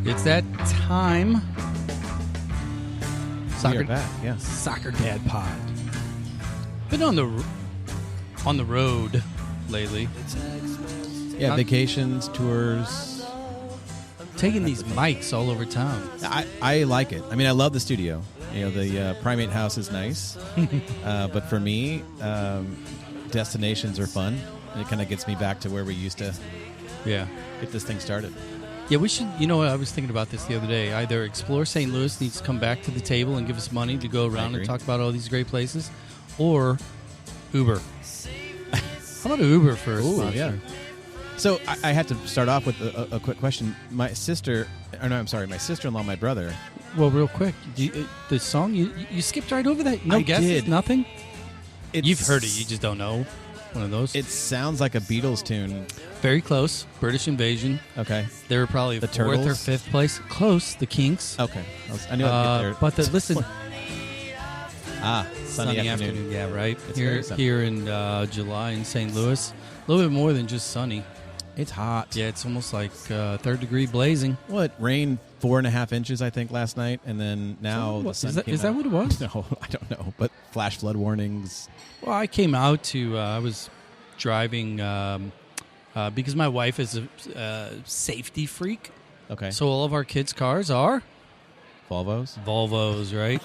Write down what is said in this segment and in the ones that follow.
It's that time. Soccer back, yeah. Soccer Dad Pod. Been on the road lately. Yeah, vacations, tours. Taking these mics all over town. I like it. I mean, I love the studio. You know, the Primate House is nice. But for me, destinations are fun. And it kind of gets me back to where we used to get this thing started. Yeah, we should, you know what, I was thinking about this the other day. Either Explore St. Louis needs to come back to the table and give us money to go around and talk about all these great places, or Uber. How about Uber for a sponsor? Yeah. So I had to start off with a quick question. My sister-in-law, my brother. Well, real quick, the song, you skipped right over that? No guesses, nothing? You've heard it, you just don't know. One of those. It sounds like a Beatles tune. Very close. British Invasion. Okay. They were probably the fourth Turtles? or fifth place. Close. The Kinks. Okay. I knew I'd get there. But listen. Sunny afternoon. Yeah, right. It's Here in July in St. Louis. A little bit more than just sunny. It's hot. Yeah, it's almost like third degree blazing. Well, it rained 4.5 inches, I think, last night, and then now the sun came Is that out. what it was? No, I don't know. But flash flood warnings. Well, I came out to. I was driving because my wife is a safety freak. Okay. So all of our kids' cars are Volvos, right?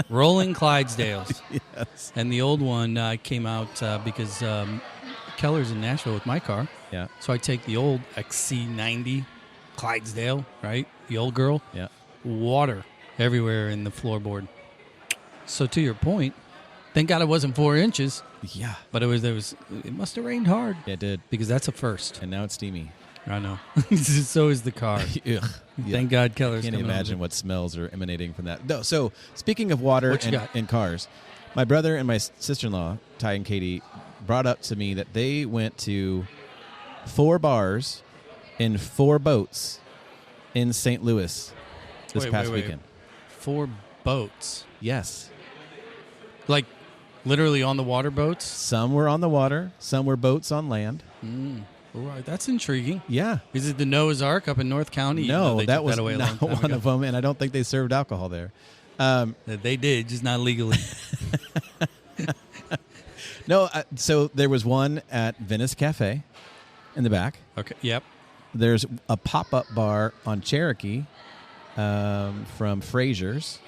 Rolling Clydesdales. Yes. And the old one came out because Keller's in Nashville with my car. Yeah. So I take the old XC90 Clydesdale, right? The old girl. Yeah. Water everywhere in the floorboard. So to your point, thank God it wasn't 4 inches. Yeah. But it must have rained hard. Yeah, it did. Because that's a first. And now it's steamy. I know. So is the car. Ugh. Thank God Keller's Can't coming imagine over. what smells are emanating from that. No, so speaking of water and cars, my brother and my sister-in-law, Ty and Katie, brought up to me that they went to 4 bars in 4 boats in St. Louis this past weekend. 4 boats? Yes. Like literally on the water boats? Some were on the water. Some were boats on land. All right, that's intriguing. Yeah. Is it the Noah's Ark up in North County? No, that was away not one of them, and I don't think they served alcohol there. They did, just not legally. No, so there was one at Venice Cafe in the back. Okay, yep. There's a pop-up bar on Cherokee from Fraser's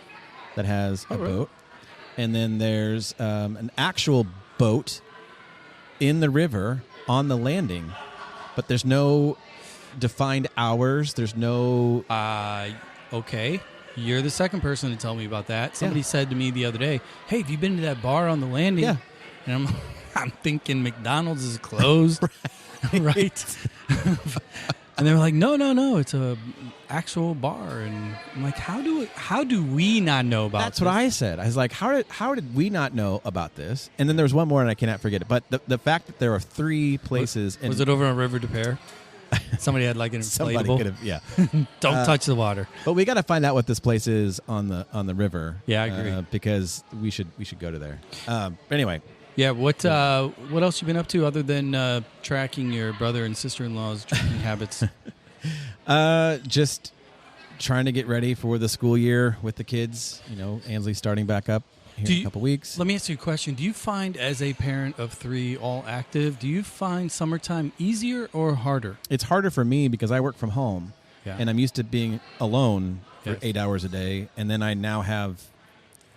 that has a boat. And then there's an actual boat in the river on the landing. But there's no defined hours. There's no... Okay. You're the second person to tell me about that. Somebody said to me the other day, hey, have you been to that bar on the landing? Yeah. And I'm thinking McDonald's is closed. Right? And they were like, no, it's a actual bar. And I'm like, how do we not know about That's this? what I said. I was like, how did we not know about this? And then there was one more, and I cannot forget it. But the fact that there are 3 places... Was it over on River de Pere? Somebody had like an inflatable. Somebody could have, yeah. Don't touch the water. But we got to find out what this place is on the river. Yeah, I agree. Because we should go to there. Anyway. Yeah, what else you been up to other than tracking your brother and sister-in-law's drinking habits? Just trying to get ready for the school year with the kids. You know, Ansley's starting back up here in a couple weeks. Let me ask you a question. Do you find, as a parent of 3 all active, do you find summertime easier or harder? It's harder for me because I work from home, and I'm used to being alone for 8 hours a day, and then I now have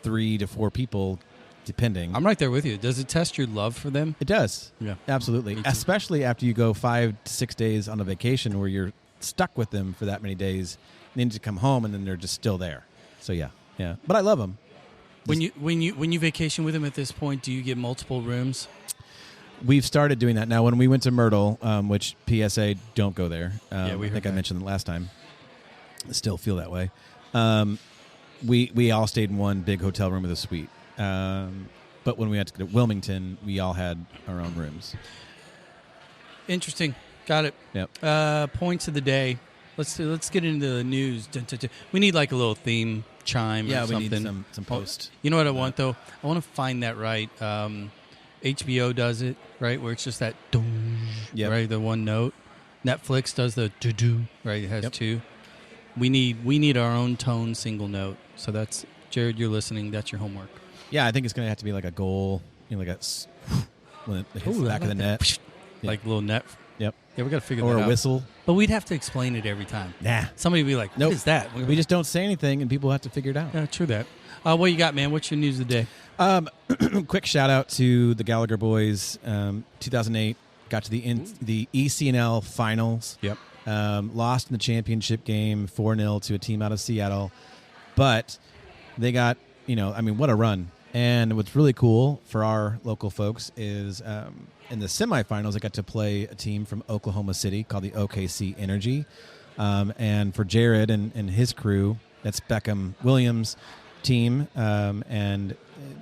3 to 4 people depending. I'm right there with you. Does it test your love for them? It does. Yeah. Absolutely. Especially after you go 5 to 6 days on a vacation where you're stuck with them for that many days. They need to come home, and then they're just still there. So, yeah. But I love them. When you vacation with them at this point, do you get multiple rooms? We've started doing that. Now, when we went to Myrtle, which PSA, don't go there. I think I mentioned it last time. I still feel that way. We all stayed in one big hotel room with a suite. But when we went to Wilmington, we all had our own rooms. Interesting. Got it. Yep. Points of the day. Let's get into the news. Dun, dun, dun. We need like a little theme chime or something. We need some post. You know what I want, though? I want to find that right. HBO does it, right, where it's just that right, the one note. Netflix does the do-do, right? It has 2. We need our own tone single note. So that's, Jared, you're listening. That's your homework. Yeah, I think it's going to have to be like a goal, like a when it hits the back of the net. Like a little net. Yep. Yeah, we got to figure that out. Or a whistle. But we'd have to explain it every time. Nah. Somebody would be like, what is that? We just don't say anything, and people have to figure it out. Yeah, true that. What you got, man? What's your news of the day? Quick shout out to the Gallagher boys. 2008 got to the ECNL finals. Yep. Lost in the championship game 4-0 to a team out of Seattle, but they got what a run. And what's really cool for our local folks is in the semifinals, I got to play a team from Oklahoma City called the OKC Energy. And for Jared and his crew, that's Beckham Williams' team. And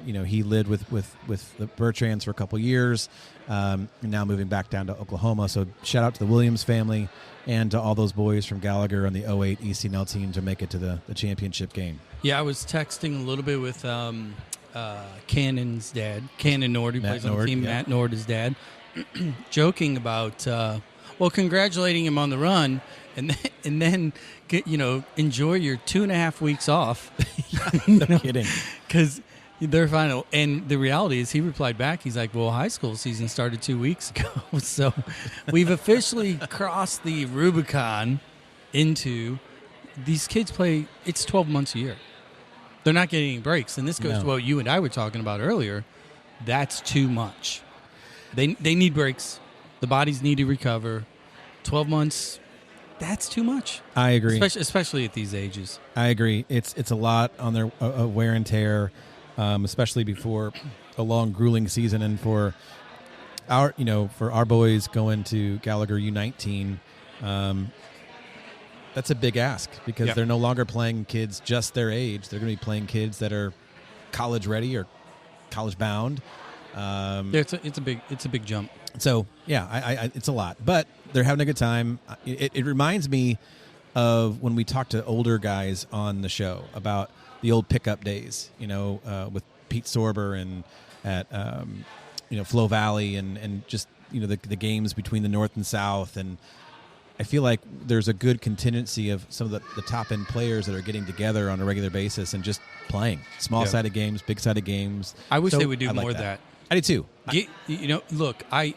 he lived with the Bertrands for a couple years, and now moving back down to Oklahoma. So shout out to the Williams family and to all those boys from Gallagher and the 08 ECNL team to make it to the championship game. Yeah, I was texting a little bit with Cannon's dad, Cannon Nord, who plays on the team, Matt Nord, dad, joking about, congratulating him on the run, and then enjoy your 2.5 weeks off. No kidding. Because their final, and the reality is, he replied back, he's like, well, high school season started 2 weeks ago, so we've officially crossed the Rubicon into these kids play, it's 12 months a year. They're not getting any breaks, and this goes to what you and I were talking about earlier. That's too much. They need breaks. The bodies need to recover. 12 months, that's too much. I agree. Especially at these ages. I agree. It's a lot on their wear and tear, especially before a long, grueling season. And for our boys going to Gallagher U19, that's a big ask because they're no longer playing kids just their age. They're going to be playing kids that are college ready or college bound. It's a big jump. So I it's a lot, but they're having a good time. It reminds me of when we talked to older guys on the show about the old pickup days, with Pete Sorber and at Flow Valley and just the games between the North and South. And I feel like there's a good contingency of some of the top end players that are getting together on a regular basis and just playing small sided games, big sided games. I wish they would do more of that. I do too. Look, I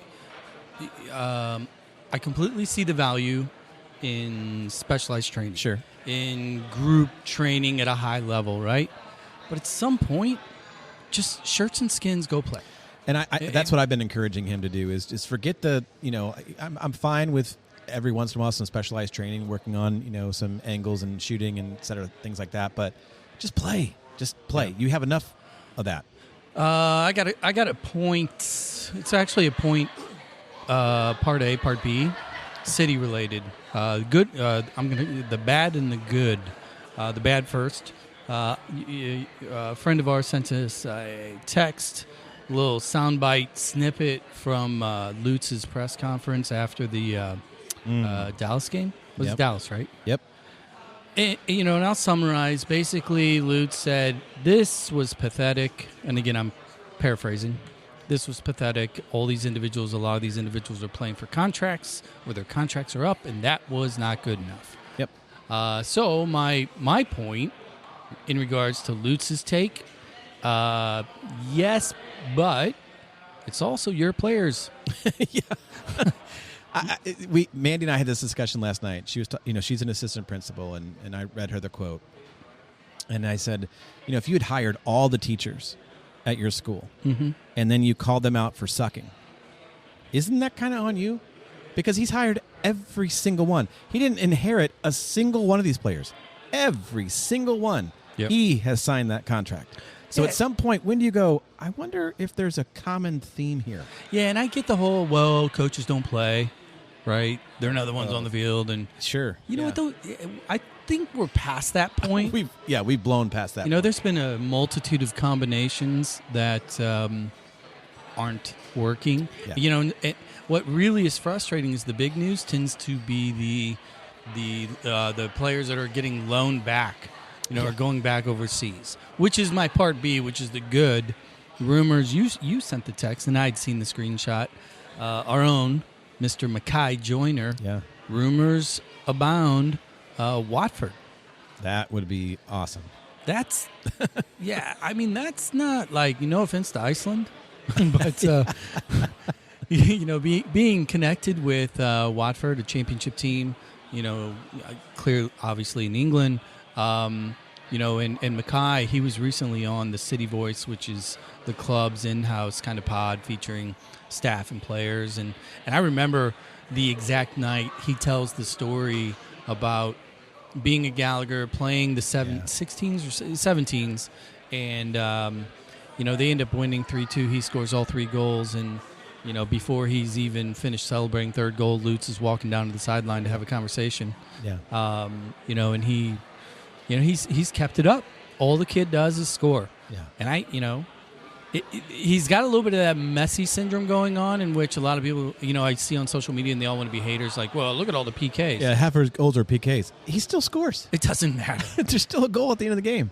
completely see the value in specialized training. Sure. In group training at a high level, right? But at some point, just shirts and skins, go play. And that's what I've been encouraging him to do is just forget I'm fine with every once in a while some specialized training, working on, some angles and shooting and et cetera, things like that. But just play. Just play. Yeah. You have enough of that. I got a point. It's actually a point. Part A, Part B, city related. Good. The bad and the good. The bad first. A friend of ours sent us a text, a little soundbite snippet from Lutz's press conference after the Dallas game. It was Dallas, right? Yep. And I'll summarize. Basically, Lutz said, this was pathetic. And again, I'm paraphrasing. This was pathetic. A lot of these individuals are playing for contracts where their contracts are up, and that was not good enough. Yep. So my point in regards to Lutz's take, yes, but it's also your players. Yeah. Mandy and I had this discussion last night. She was, she's an assistant principal, and I read her the quote, and I said, if you had hired all the teachers at your school, and then you called them out for sucking, isn't that kind of on you? Because he's hired every single one. He didn't inherit a single one of these players. Every single one. Yep. He has signed that contract. So at some point, when do you go, I wonder if there's a common theme here? Yeah, and I get the whole, coaches don't play. Right, they're not the ones on the field, and sure. You know what though? I think we're past that point. We've blown past that. There's been a multitude of combinations that aren't working. Yeah. What really is frustrating is the big news tends to be the players that are getting loaned back, are going back overseas, which is my part B, which is the good rumors. You sent the text, and I'd seen the screenshot. Our own Mr. Mackay Joyner. Yeah. Rumors abound. Watford That would be awesome. That's, yeah, I mean, that's not like, no offense to Iceland, but, being connected with Watford, a championship team, clear, obviously in England, and Mackay, he was recently on the City Voice, which is the club's in-house kind of pod featuring staff and players. And I remember the exact night he tells the story about being a Gallagher, playing the 16s or 17s, and, they end up winning 3-2. He scores all 3 goals, and, before he's even finished celebrating third goal, Lutz is walking down to the sideline to have a conversation. Yeah. And he's kept it up. All the kid does is score. Yeah. And he's got a little bit of that Messi syndrome going on, in which a lot of people, I see on social media, and they all want to be haters. Like, well, look at all the PKs. Yeah, half his goals are PKs. He still scores. It doesn't matter. There's still a goal at the end of the game.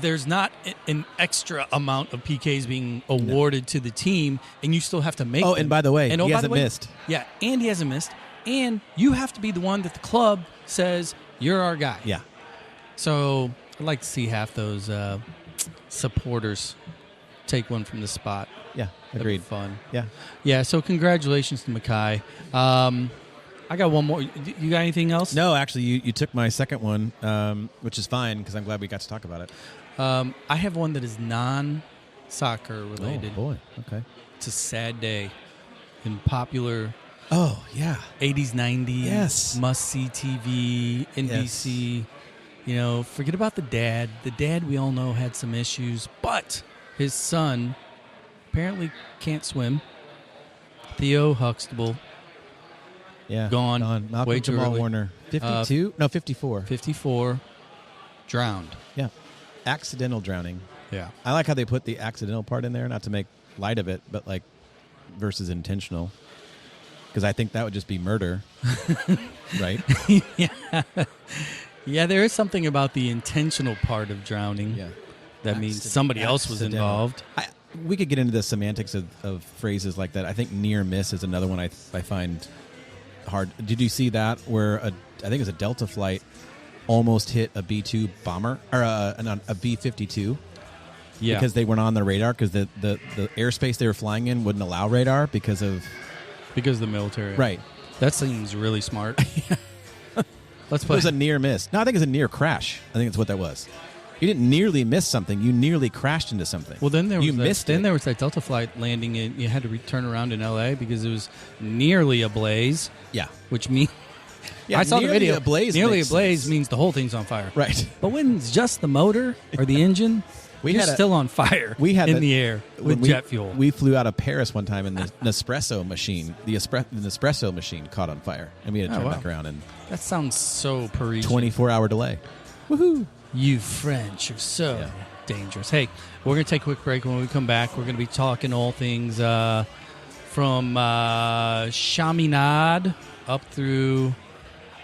There's not an extra amount of PKs being awarded to the team, and you still have to make them. And by the way, he hasn't missed. Yeah, and he hasn't missed. And you have to be the one that the club says, you're our guy. Yeah. So I'd like to see half those supporters take one from the spot. Yeah, agreed. Fun. Yeah. Yeah, so congratulations to Mackay. I got one more. You got anything else? No, actually, you took my second one, which is fine because I'm glad we got to talk about it. I have one that is non-soccer related. Oh, boy. Okay. It's a sad day in popular... Oh, yeah. 80s, 90s. Yes. Must-see TV, NBC. Yes. Forget about the dad. The dad, we all know, had some issues, but his son apparently can't swim. Theo Huxtable. Yeah. Gone. Malcolm way too Jamal early. Warner. 52? No, 54. 54. Drowned. Yeah. Accidental drowning. Yeah. I like how they put the accidental part in there, not to make light of it, but like versus intentional. Because I think that would just be murder, right? Yeah, there is something about the intentional part of drowning. Yeah. That means somebody else was involved. We could get into the semantics of phrases like that. I think near miss is another one I find hard. Did you see that where I think it was a Delta flight almost hit a B-2 bomber or a B-52? Yeah. Because they weren't on the radar because the airspace they were flying in wouldn't allow radar because of the military. Right. That seems really smart. Let's play. It was a near miss. No, I think it was a near crash. I think that's what that was. You didn't nearly miss something. You nearly crashed into something. Well, then there was that Delta flight landing, and you had to turn around in L.A. because it was nearly ablaze. Yeah. Which means... Yeah, I saw the video. Nearly ablaze sense. Means the whole thing's on fire. Right. But when it's just the motor or the engine... You're still on fire in the air with jet fuel. We flew out of Paris one time, and the Nespresso machine, the Nespresso machine caught on fire, and we had to turn back around. And that sounds so Parisian. 24-hour delay. Woohoo! You French are so dangerous. Hey, we're going to take a quick break. When we come back, we're going to be talking all things from Chaminade up through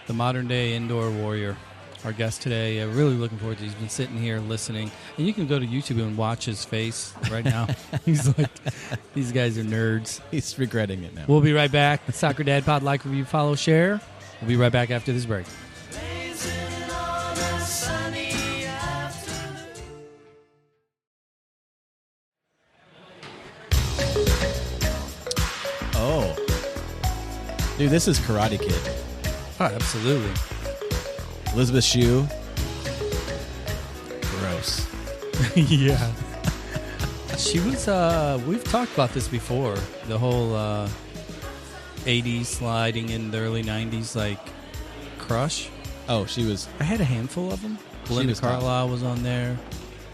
the modern-day indoor warrior. Our guest today, really looking forward to it. He's been sitting here listening. And you can go to YouTube and watch his face right now. He's like, these guys are nerds. He's regretting it now. We'll be right back. The Soccer Dad Pod, like, review, follow, share. We'll be right back after this break. Oh. Dude, this is Karate Kid. Oh, absolutely. Elizabeth Shue. Gross. Yeah. She was, we've talked about this before. The whole 80s sliding in the early 90s, like, crush. Oh, she was... I had a handful of them. Belinda Carlisle was on there.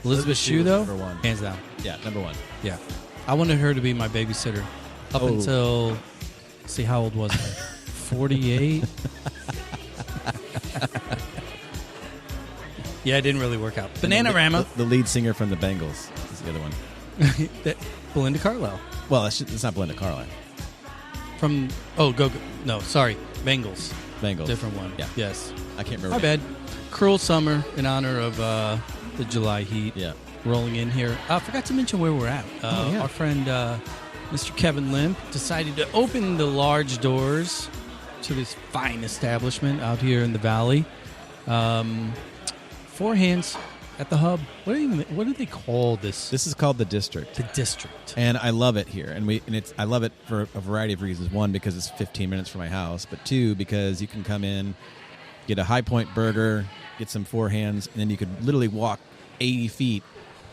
Elizabeth Shue, though? Number one. Hands down. Yeah, number one. Yeah. I wanted her to be my babysitter up until... See, how old was I? 48? Yeah, it didn't really work out. Bananarama. The lead singer from the Bengals is the other one. Belinda Carlisle. Well, it's not Belinda Carlisle. From no, sorry, Bengals. Different one. Yeah. Yes. I can't remember. My bad. Cruel Summer in honor of the July heat. Yeah. Rolling in here. I forgot to mention where we're at. Our friend Mr. Kevin Limp decided to open the large doors to this fine establishment out here in the valley. Four Hands at the Hub. What do they call this? This is called the District. The District. And I love it here. I love it for a variety of reasons. One, because it's 15 minutes from my house. But two, because you can come in, get a High Point burger, get some Four Hands, and then you could literally walk 80 feet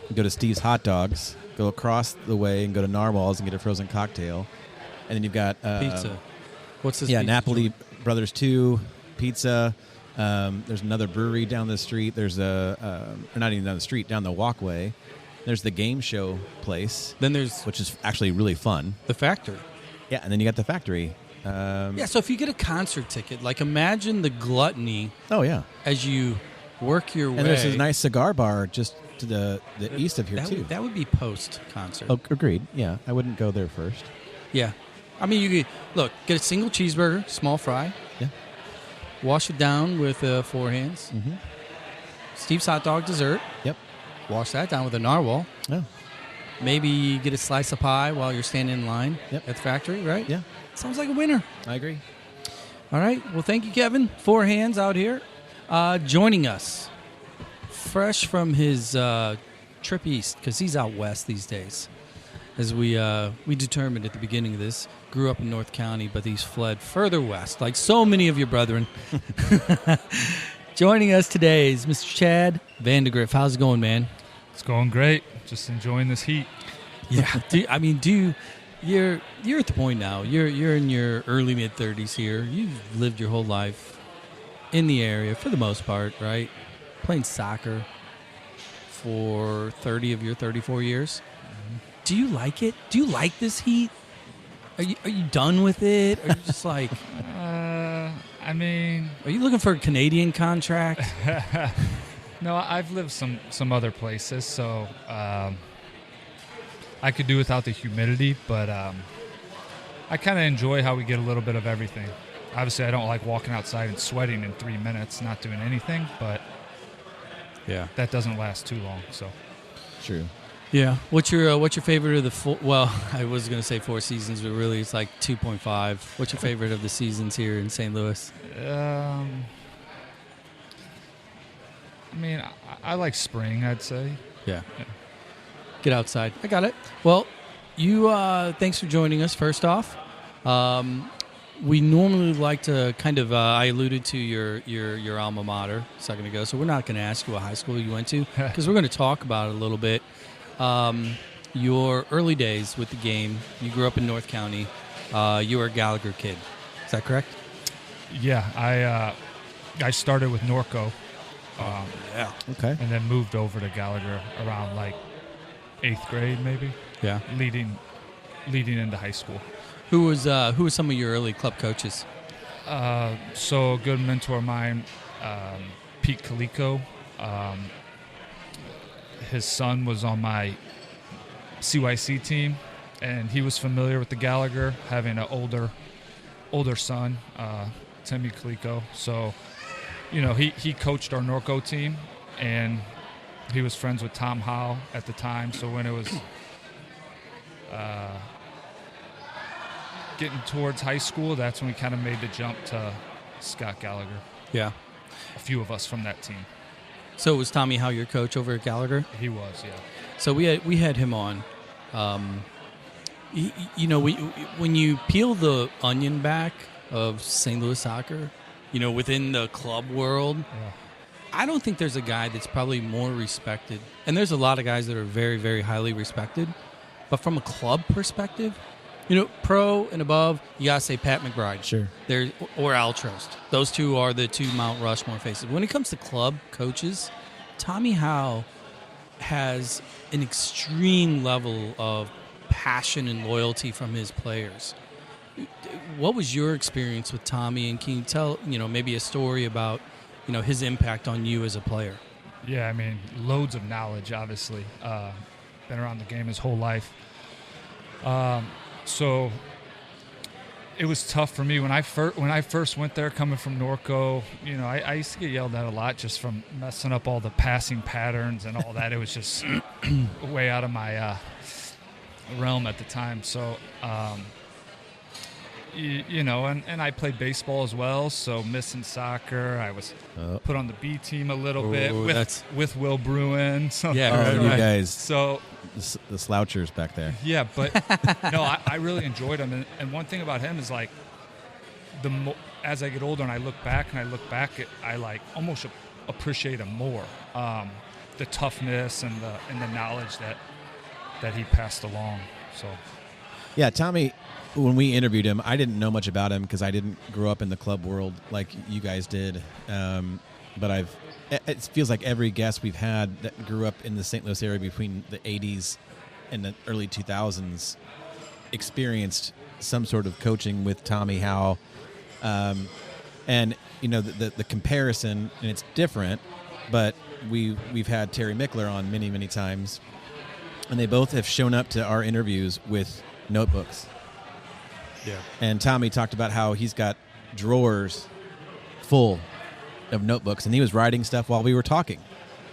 and go to Steve's Hot Dogs, go across the way and go to Narwhal's and get a frozen cocktail. And then you've got... pizza. What's this? Yeah, pizza Napoli joint? Brothers 2, pizza. There's another brewery down the street. There's or not even down the street, down the walkway. There's the game show place. Then there's... which is actually really fun. The Factory. Yeah, and then you got the Factory. Yeah, so if you get a concert ticket, like imagine the gluttony. Oh, yeah. As you work your way. And there's a nice cigar bar just to the east of here, too. That would be post-concert. Oh, agreed. Yeah, I wouldn't go there first. Yeah. I mean, you could, get a single cheeseburger, small fry. Yeah. Wash it down with Four Hands. Mm-hmm. Steve's Hot Dog dessert. Yep. Wash that down with a narwhal. Yeah. Maybe get a slice of pie while you're standing in line Yep. at the Factory, right? Yeah. Sounds like a winner. I agree. All right. Well, thank you, Kevin. Four Hands out here. Joining us, fresh from his trip east, because he's out west these days. As we determined at the beginning of this, grew up in North County, but he's fled further west, like so many of your brethren. Joining us today is Mr. Chad Vandegriffe. How's it going, man? It's going great. Just enjoying this heat. Yeah. You're at the point now. You're in your early mid-30s here. You've lived your whole life in the area for the most part, right? Playing soccer for 30 of your 34 years. Do you like it? Do you like this heat? Are you done with it? Are you just like... Are you looking for a Canadian contract? No, I've lived some other places, so I could do without the humidity, but I kind of enjoy how we get a little bit of everything. Obviously, I don't like walking outside and sweating in 3 minutes, not doing anything, but yeah, that doesn't last too long. So True. Yeah. What's your favorite of the well, I was going to say 4 seasons, but really it's like 2.5. What's your favorite of the seasons here in St. Louis? I like spring, I'd say. Yeah. Get outside. I got it. Well, you thanks for joining us first off. We normally like to kind of I alluded to your alma mater a second ago, so we're not going to ask you what high school you went to because we're going to talk about it a little bit. Your early days with the game, you grew up in North County. You were a Gallagher kid. Is that correct? Yeah, I started with Norco. Yeah. Okay. And then moved over to Gallagher around like 8th grade, maybe. Yeah. Leading into high school. Who was some of your early club coaches? So a good mentor of mine, Pete Calico. His son was on my CYC team, and he was familiar with the Gallagher, having an older son, Timmy Calico. So, he coached our Norco team, and he was friends with Tom Howe at the time. So when it was getting towards high school, that's when we kind of made the jump to Scott Gallagher. Yeah. A few of us from that team. So was Tommy Howe your coach over at Gallagher? He was, yeah. So we had him on. When you peel the onion back of St. Louis soccer, within the club world, Yeah. I don't think there's a guy that's probably more respected. And there's a lot of guys that are very, very highly respected. But from a club perspective, pro and above, you got to say Pat McBride. Sure. Or Al Trost. Those two are the two Mount Rushmore faces. When it comes to club coaches, Tommy Howe has an extreme level of passion and loyalty from his players. What was your experience with Tommy, and can you tell, maybe a story about, his impact on you as a player? Yeah, loads of knowledge, obviously. Been around the game his whole life. So it was tough for me when I first went there, coming from Norco. I used to get yelled at a lot just from messing up all the passing patterns and all that. It was just way out of my realm at the time. So and I played baseball as well, so missing soccer. I was put on the B team a little bit with Will Bruin. So, you guys. So the slouchers back there. Yeah, but no, I really enjoyed him. And one thing about him is like as I get older and I look back, I like almost appreciate him more. The toughness and the knowledge that he passed along. So, yeah, Tommy. When we interviewed him, I didn't know much about him because I didn't grow up in the club world like you guys did. But it feels like every guest we've had that grew up in the St. Louis area between the 80s and the early 2000s experienced some sort of coaching with Tommy Howe. And, the comparison, and it's different, but we've had Terry Mickler on many, many times, and they both have shown up to our interviews with notebooks. Yeah. And Tommy talked about how he's got drawers full of notebooks, and he was writing stuff while we were talking.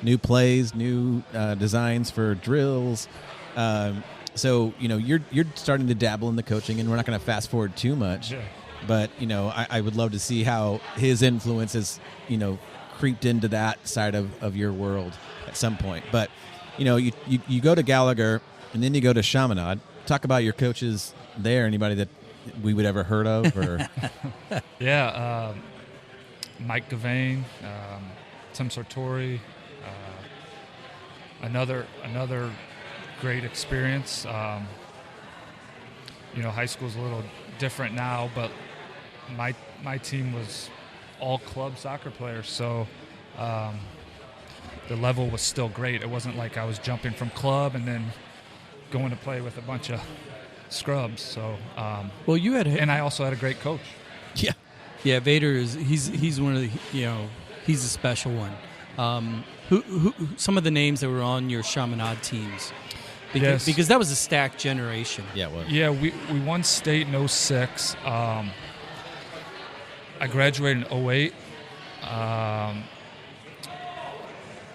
New plays, new designs for drills. So, you're starting to dabble in the coaching, and we're not going to fast forward too much. Yeah. But, I would love to see how his influence has, creeped into that side of your world at some point. But, you go to Gallagher, and then you go to Chaminade. Talk about your coaches there, anybody that we would ever heard of, or yeah, Mike Gavane, Tim Sartori, another great experience. High school's a little different now, but my team was all club soccer players, so the level was still great. It wasn't like I was jumping from club and then going to play with a bunch of scrubs. So and I also had a great coach. Yeah, Vader he's one of the he's a special one. Who some of the names that were on your Chaminade teams, because that was a stacked generation. Yeah, it was. Yeah, we won state in 06. I graduated in 08.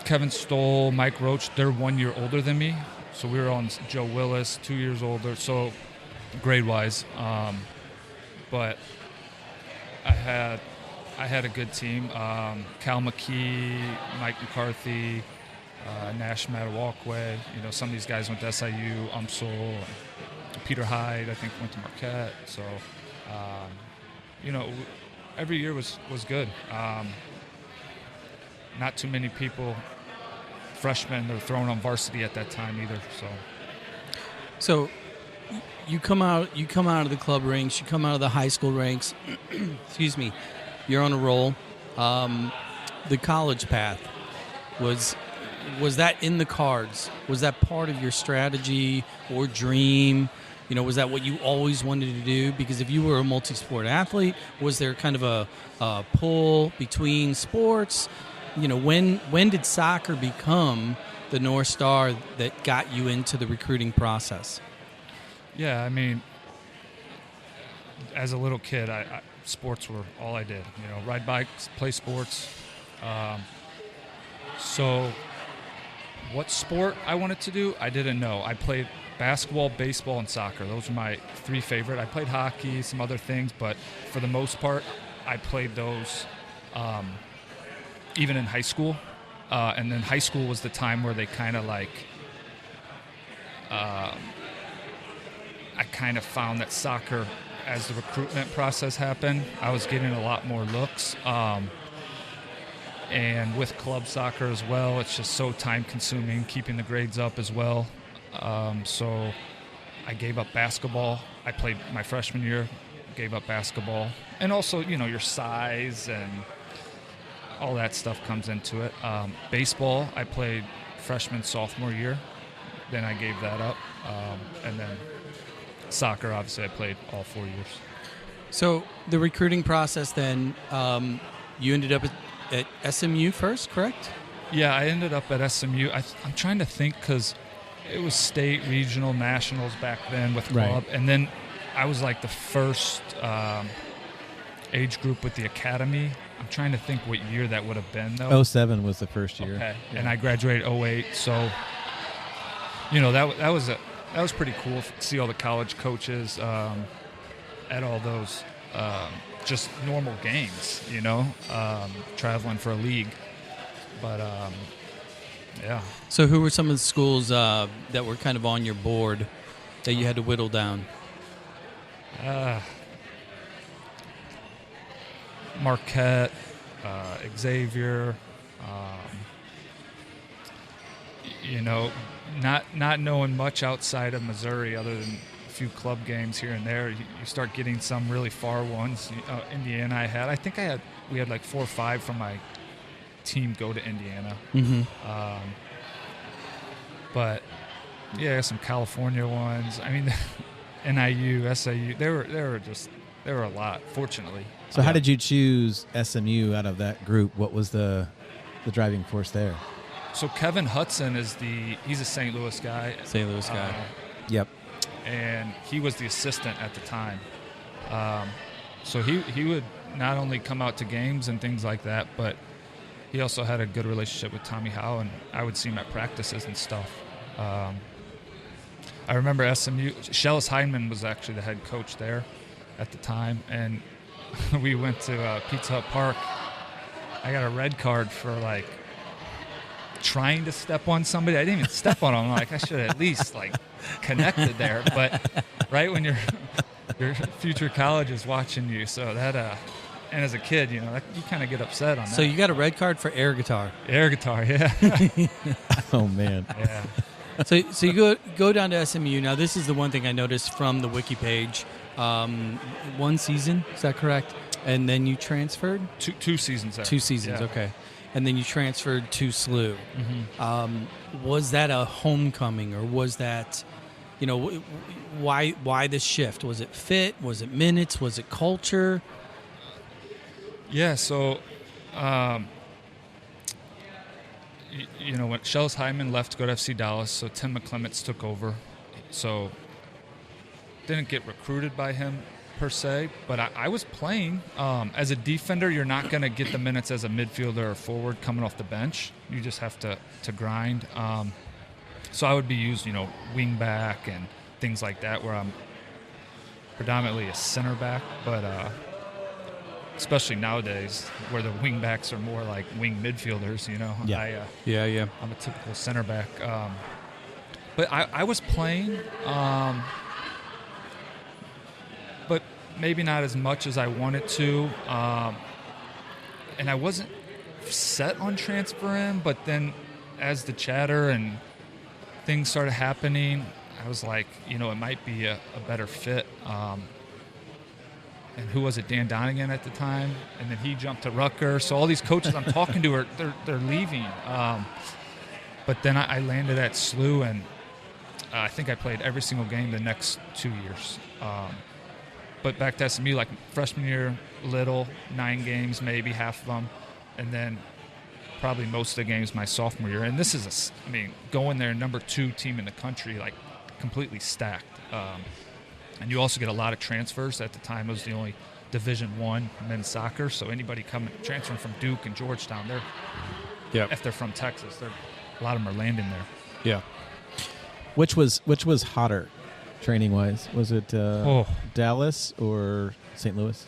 Kevin Stoll, Mike Roach, they're 1 year older than me, so we were on Joe Willis, 2 years older, so grade-wise. But I had a good team. Cal McKee, Mike McCarthy, Nash Matawalkway. Some of these guys went to SIU, UMSL, Peter Hyde, I think, went to Marquette. So, every year was good. Not too many people, freshmen, they're thrown on varsity at that time either. So you come out of the club ranks, you come out of the high school ranks. Excuse me. You're on a roll. The college path, was that in the cards? Was that part of your strategy or dream? Was that what you always wanted to do? Because if you were a multi-sport athlete, was there kind of a pull between sports? When did soccer become the North Star that got you into the recruiting process? Yeah, I mean, as a little kid, sports were all I did. Ride bikes, play sports. So what sport I wanted to do, I didn't know. I played basketball, baseball, and soccer. Those were my three favorite. I played hockey, some other things, but for the most part, I played those even in high school. And then high school was the time where they kind of I kind of found that soccer, as the recruitment process happened, I was getting a lot more looks. And with club soccer as well, it's just so time-consuming, keeping the grades up as well. So I gave up basketball. I played my freshman year, gave up basketball. And also, your size and all that stuff comes into it. Baseball, I played freshman, sophomore year. Then I gave that up. And then soccer, obviously, I played all 4 years. So the recruiting process then, you ended up at SMU first, correct? Yeah, I ended up at SMU. I'm trying to think because it was state, regional, nationals back then with club. Right. And then I was like the first age group with the academy. I'm trying to think what year that would have been, though. 07 was the first year. Okay. Yeah. And I graduated 08. So, that was pretty cool to see all the college coaches. at all those just normal games, traveling for a league. But, yeah. So who were some of the schools that were kind of on your board that you had to whittle down? Marquette, Xavier, not knowing much outside of Missouri other than a few club games here and there. You start getting some really far ones. Indiana we had like 4 or 5 from my team go to Indiana. Mm-hmm. But yeah, some California ones. I mean, NIU, SAU, there were a lot, fortunately. So how did you choose SMU out of that group? What was the driving force there? So Kevin Hudson he's a St. Louis guy. St. Louis guy. Yep. And he was the assistant at the time. So he would not only come out to games and things like that, but he also had a good relationship with Tommy Howe, and I would see him at practices and stuff. I remember SMU, Shellis Heineman was actually the head coach there at the time, and we went to Pizza Hut Park. I got a red card for like trying to step on somebody. I didn't even step on them. Like I should have at least like connected there. But right when your future college is watching you, so that and as a kid, you kind of get upset on that. So you got a red card for air guitar. Air guitar, yeah. Oh man. Yeah. So you go down to SMU. Now this is the one thing I noticed from the wiki page. 1 season, is that correct? And then you transferred? Two seasons there. 2 seasons, yeah. Okay. And then you transferred to SLU. Mm-hmm. Was that a homecoming, or was that, why this shift? Was it fit? Was it minutes? Was it culture? Yeah, so, when Shellis Hyman left to go to FC Dallas, so Tim McClements took over. So, didn't get recruited by him per se, but I was playing. As a defender, you're not going to get the minutes as a midfielder or forward coming off the bench. You just have to grind. So I would be used, wing back and things like that, where I'm predominantly a center back, but especially nowadays where the wing backs are more like wing midfielders, Yeah. I'm a typical center back. But I was playing, but maybe not as much as I wanted to. And I wasn't set on transferring, but then as the chatter and things started happening, I was like, it might be a better fit. And who was it? Dan Donegan at the time, and then he jumped to Rutgers. So all these coaches I'm talking to they're leaving. But then I landed at SLU, and I think I played every single game the next 2 years. But back to SMU, like freshman year, 9 games, maybe half of them, and then probably most of the games my sophomore year. And this is going there, number 2 team in the country, like completely stacked. And you also get a lot of transfers. At the time, it was the only Division I men's soccer. So anybody transferring from Duke and Georgetown, if they're from Texas, a lot of them are landing there. Yeah. Which was hotter, training wise? Was it Dallas or St.Louis?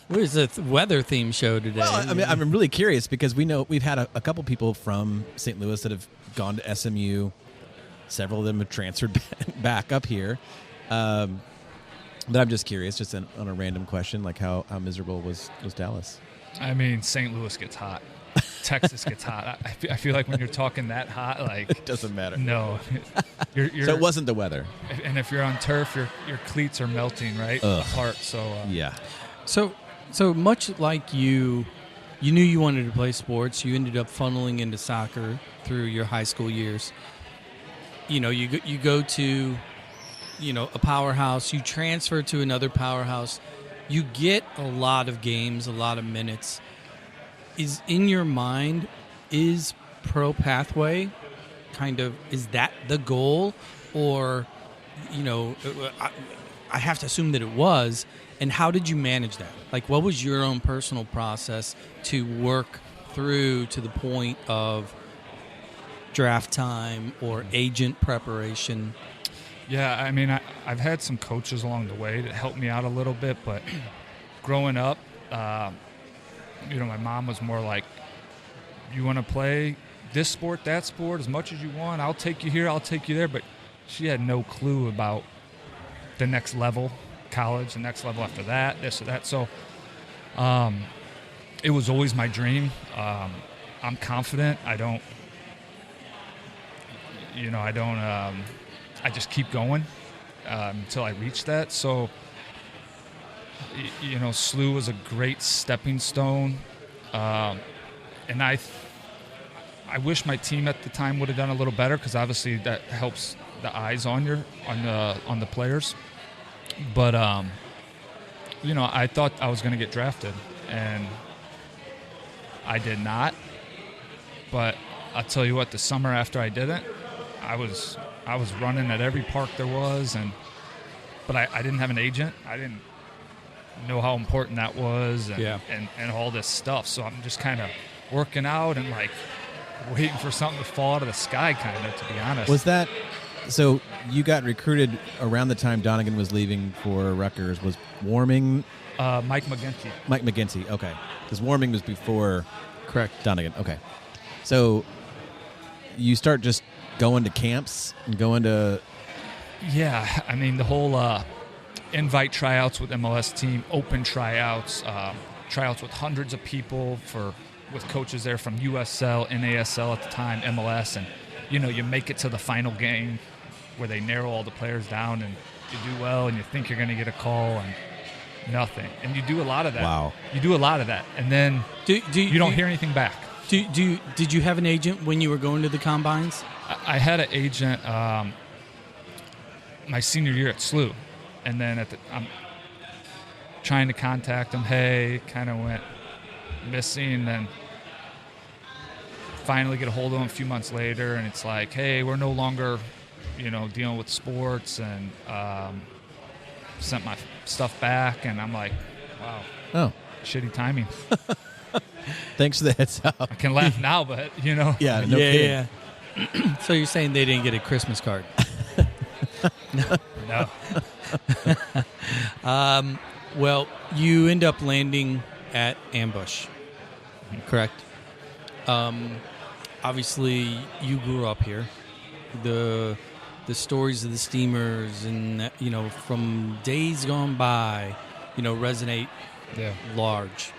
Where's the weather theme show today? Well, I'm really curious because we've had a couple people from St. Louis that have gone to SMU. Several of them have transferred back up here. But I'm just curious, just on a random question, like how miserable was Dallas? St. Louis gets hot. Texas gets hot. I feel like when you're talking that hot, like it doesn't matter. No, you're, so it wasn't the weather. And if you're on turf, your cleats are melting apart. So yeah. So much like you knew you wanted to play sports. You ended up funneling into soccer through your high school years. You go to, a powerhouse. You transfer to another powerhouse. You get a lot of games, a lot of minutes. Is in your mind, is pro pathway is that the goal? Or, I have to assume that it was. And how did you manage that? Like, what was your own personal process to work through to the point of draft time or agent preparation? Yeah, I mean, I've had some coaches along the way that helped me out a little bit, but growing up, my mom was more like, you want to play this sport, that sport, as much as you want. I'll take you here, I'll take you there. But she had no clue about the next level, college, the next level after that, this or that. So it was always my dream. I'm confident. I just keep going until I reach that. So, SLU was a great stepping stone. And I wish my team at the time would have done a little better, because obviously that helps the eyes on the players. But I thought I was going to get drafted, and I did not. But I'll tell you what, the summer after I didn't, I was running at every park there was, but I didn't have an agent. I didn't know how important that was, and all this stuff. So I'm just kind of working out and like waiting for something to fall out of the sky, kind of, to be honest. Was that so? You got recruited around the time Donegan was leaving for Rutgers. Was Warming? Mike McGinty. Mike McGinty. Okay, because Warming was before. Correct. Donegan. Okay, so you start just going to camps and going to. Yeah, I mean the whole invite tryouts with MLS team, open tryouts, tryouts with hundreds of people with coaches there from USL, NASL at the time, MLS, and you make it to the final game where they narrow all the players down, and you do well, and you think you're going to get a call, and nothing. And you do a lot of that. Wow. You do a lot of that, and then you don't hear anything back. Did you have an agent when you were going to the combines? I had an agent my senior year at SLU, and then I'm trying to contact him. Hey, kind of went missing, then finally get a hold of him a few months later, and it's like, hey, we're no longer dealing with sports, and sent my stuff back, and I'm like, wow, shitty timing. Thanks for the heads up. I can laugh now, but Yeah, no kidding. Yeah. So you're saying they didn't get a Christmas card? No. Well, you end up landing at Ambush, correct? Obviously, you grew up here. The stories of the Steamers and from days gone by, resonate large.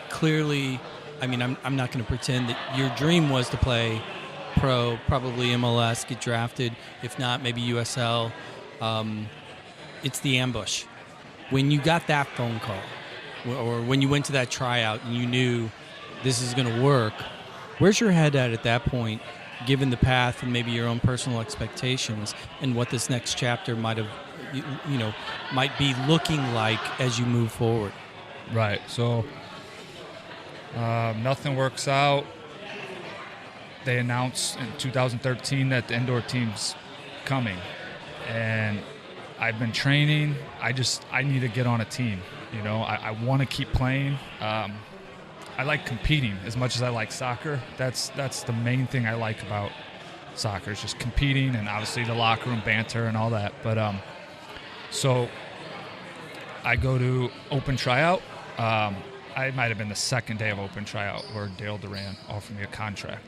Clearly, I mean, I'm not going to pretend that your dream was to play pro, probably MLS, get drafted. If not, maybe USL. It's the Ambush. When you got that phone call, or when you went to that tryout and you knew this is going to work, where's your head at that point, given the path and maybe your own personal expectations and what this next chapter might be looking like as you move forward? Right. So nothing works out. They announced in 2013 that the indoor team's coming, and I've been training. I need to get on a team. I want to keep playing. I like competing as much as I like soccer. That's the main thing I like about soccer, is just competing, and obviously the locker room banter and all that. But so I go to open tryout. I might have been the second day of open tryout where Dale Duran offered me a contract.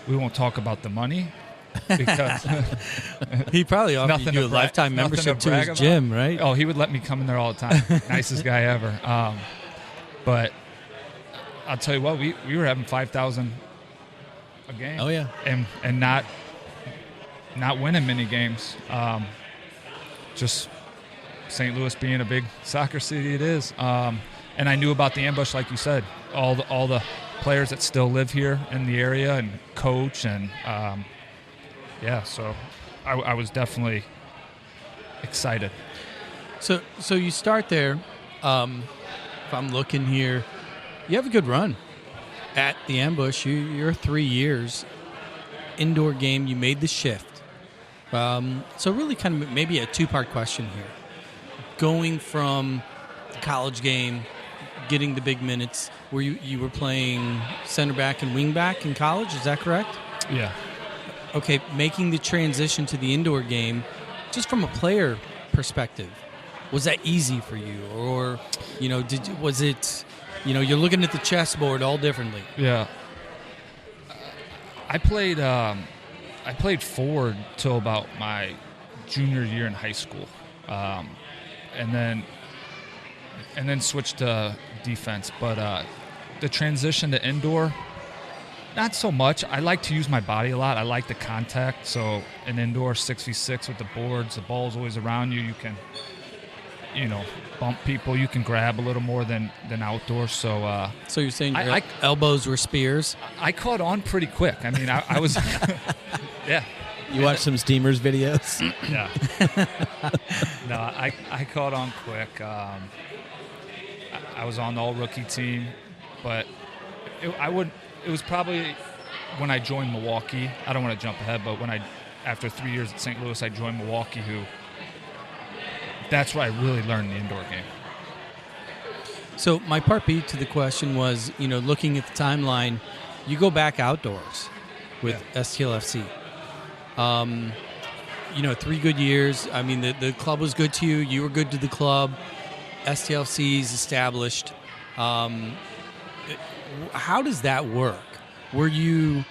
We won't talk about the money, because he probably offered you a lifetime membership to his gym, right? Oh, he would let me come in there all the time. Nicest guy ever. But I'll tell you what, we were having 5,000 a game. Oh yeah, and not winning many games. Just St. Louis being a big soccer city, it is. And I knew about the Ambush, like you said, all the players that still live here in the area and coach, and so I was definitely excited. So you start there. If I'm looking here, you have a good run at the Ambush. You're 3 years. Indoor game, you made the shift. So really kind of maybe a two-part question here. Going from the college game, getting the big minutes, where you were playing center back and wing back in college, is that correct? Yeah. okay, making the transition to the indoor game, just from a player perspective, was that easy for you, or was it, you're looking at the chessboard all differently? Yeah. I played forward till about my junior year in high school, and then switched to defense. But the transition to indoor, not so much. I like to use my body a lot. I like the contact. So an indoor 6v6 with the boards, the ball's always around you. You can, bump people. You can grab a little more than outdoor. So you're saying your elbows were spears? I caught on pretty quick. I mean, I was, yeah. You watched some Steamers videos? Yeah. No, I caught on quick. I was on the all-rookie team, but it was probably when I joined Milwaukee. I don't want to jump ahead, but after 3 years at St. Louis, I joined Milwaukee, that's where I really learned the indoor game. So my part B to the question was, looking at the timeline, you go back outdoors with STLFC. 3 good years. I mean, the club was good to you. You were good to the club. STLC's established. How does that work? Were you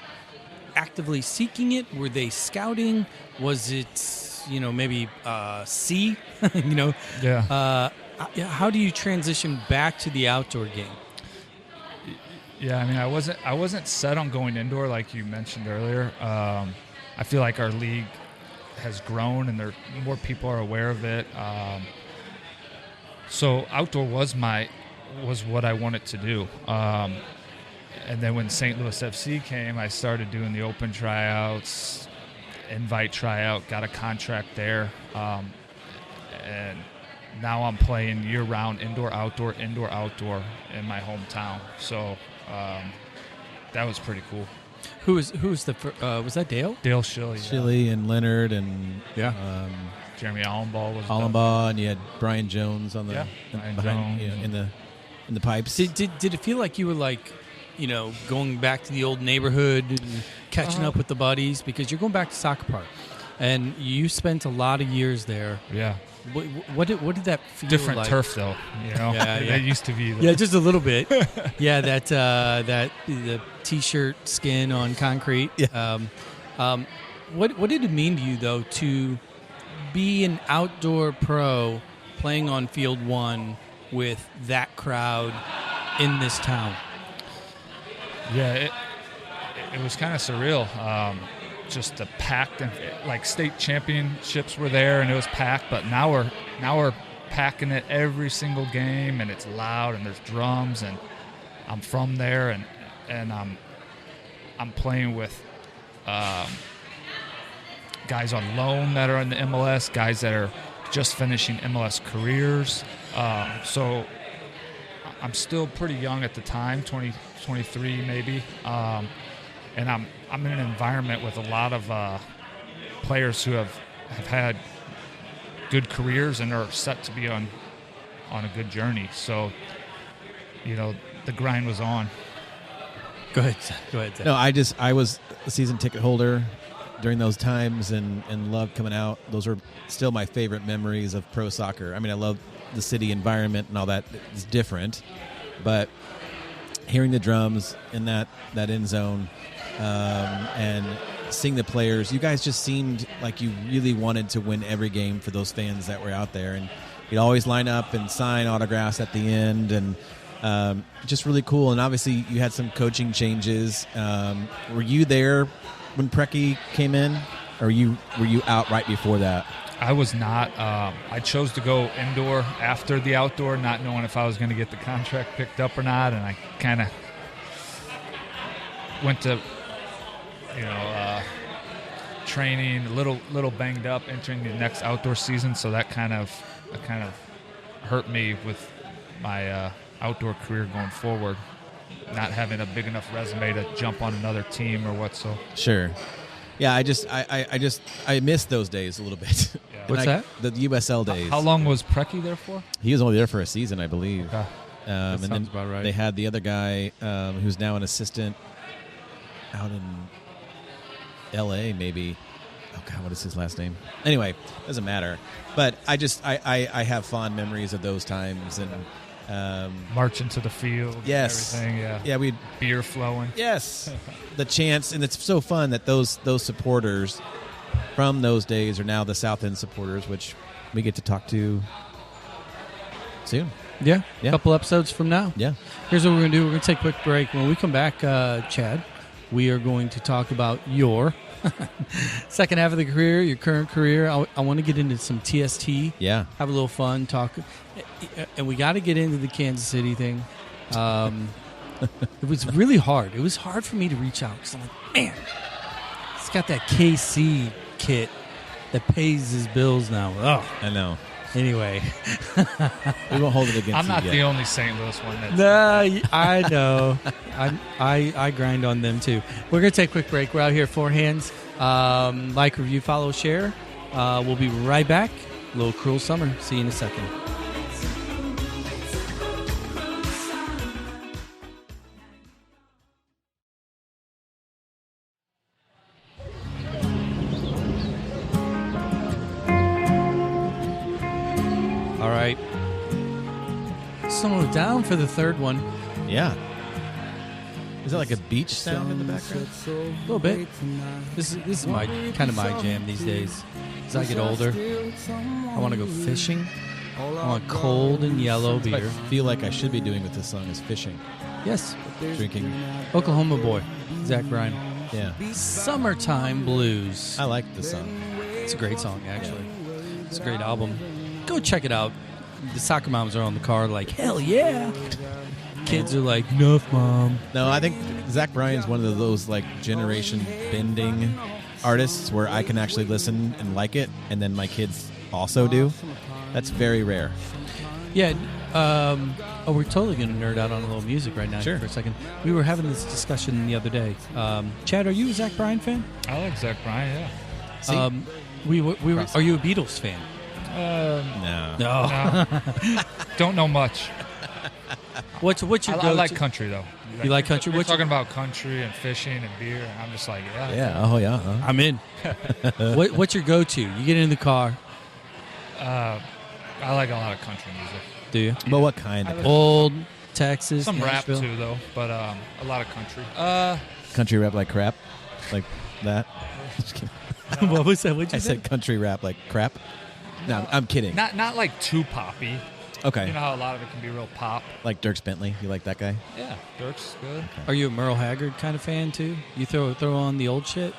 actively seeking it? Were they scouting? Was it, maybe C? Yeah. How do you transition back to the outdoor game? Yeah, I mean, I wasn't set on going indoor like you mentioned earlier. I feel like our league has grown and more people are aware of it. So outdoor was what I wanted to do. And then when St. Louis FC came, I started doing the open tryouts, invite tryout, got a contract there. And now I'm playing year-round, indoor-outdoor in my hometown. So that was pretty cool. Who was was that Dale? Dale Schilly. Schilly and Leonard and Jeremy Allenbaugh was Allenbaugh, and you had Brian Jones on the in the pipes. Did it feel like you were going back to the old neighborhood and catching up with the buddies, because you're going back to Soccer Park, and you spent a lot of years there? Yeah. What did that feel Different like? Turf though, Yeah. It used to be. Yeah, just a little bit. Yeah, that the t-shirt skin on concrete. Yeah. What did it mean to you though to be an outdoor pro playing on Field 1 with that crowd in this town? Yeah, it was kind of surreal. Just the packed, and state championships were there and it was packed, but now we're packing it every single game, and it's loud and there's drums, and I'm from there, and I'm playing with guys on loan that are in the MLS, guys that are just finishing MLS careers. So I'm still pretty young at the time, 23 maybe. And I'm in an environment with a lot of players who have had good careers and are set to be on a good journey. So, the grind was on. Go ahead, Zach. No, I was a season ticket holder during those times and loved coming out. Those are still my favorite memories of pro soccer. I mean, I love the city environment and all that. It's different, but hearing the drums in that end zone, and seeing the players, you guys just seemed like you really wanted to win every game for those fans that were out there, and you'd always line up and sign autographs at the end, and just really cool. And obviously you had some coaching changes. Were you there when Preki came in, or were you out right before that? I was not. I chose to go indoor after the outdoor, not knowing if I was going to get the contract picked up or not, and I kind of went to training, a little banged up, entering the next outdoor season. So that kind of hurt me with my outdoor career going forward, not having a big enough resume to jump on another team or what. So sure, yeah. I missed those days a little bit. Yeah. What's that? The USL days. How long was Preki there for? He was only there for a season, I believe. Okay. And sounds then about right. They had the other guy who's now an assistant out in L.A. maybe. Oh God, what is his last name? Anyway, doesn't matter. But I have fond memories of those times and marching to the field. Yes, and everything. Yeah, we beer flowing. Yes, the chants, and it's so fun that those supporters from those days are now the South End supporters, which we get to talk to soon. Yeah, a couple episodes from now. Yeah. Here's what we're going to do. We're going to take a quick break. When we come back, Chad, we are going to talk about your second half of the career, your current career. I want to get into some TST. Yeah. Have a little fun, talk. And we got to get into the Kansas City thing. It was really hard. It was hard for me to reach out because I'm like, man, it's got that KC kit that pays his bills now. Oh, I know. Anyway, we won't hold it against I'm you not yet. the only St. Louis one. I know. I grind on them too. We're gonna take a quick break. We're out here for Hands. Like, review, follow, share. We'll be right back. A little Cruel Summer. See you in a second. All right. Someone down for the third one. Yeah. Is that like a beach sound in the background? A little bit. This is my kind of my jam these days. As I get older, I want to go fishing. I want cold and yellow beer. What I feel like I should be doing with this song is fishing. Yes. Drinking. Oklahoma Boy, Zach Bryan. Yeah. Summertime Blues. I like the song. It's a great song, actually. It's a great album. Go check it out. The soccer moms are on the car like, hell yeah. Kids are like, enough, Mom. No, I think Zach Bryan's one of those like generation bending artists where I can actually listen and like it, and then my kids also do. That's very rare. Yeah. We're totally going to nerd out on a little music right now for a second. We were having this discussion the other day. Chad, are you a Zach Bryan fan? I like Zach Bryan, yeah. Are you a Beatles fan? No. Don't know much. What's your go-to? I like country, though. You like country? We're talking about country and fishing and beer, and I'm just like, yeah. Yeah. Oh, yeah. Huh? I'm in. What's your go-to? You get in the car. I like a lot of country music. Do you? But what kind of Old Texas, some Nashville? rap too, though, but a lot of country. country rap like crap? Like that? Just kidding. What was that? What'd you I say? said country rap like crap. No, I'm kidding. Not like too poppy. Okay. You know how a lot of it can be real pop. Like Dierks Bentley. You like that guy? Yeah, Dirk's good. Okay. Are you a Merle Haggard kind of fan too? You throw on the old shit?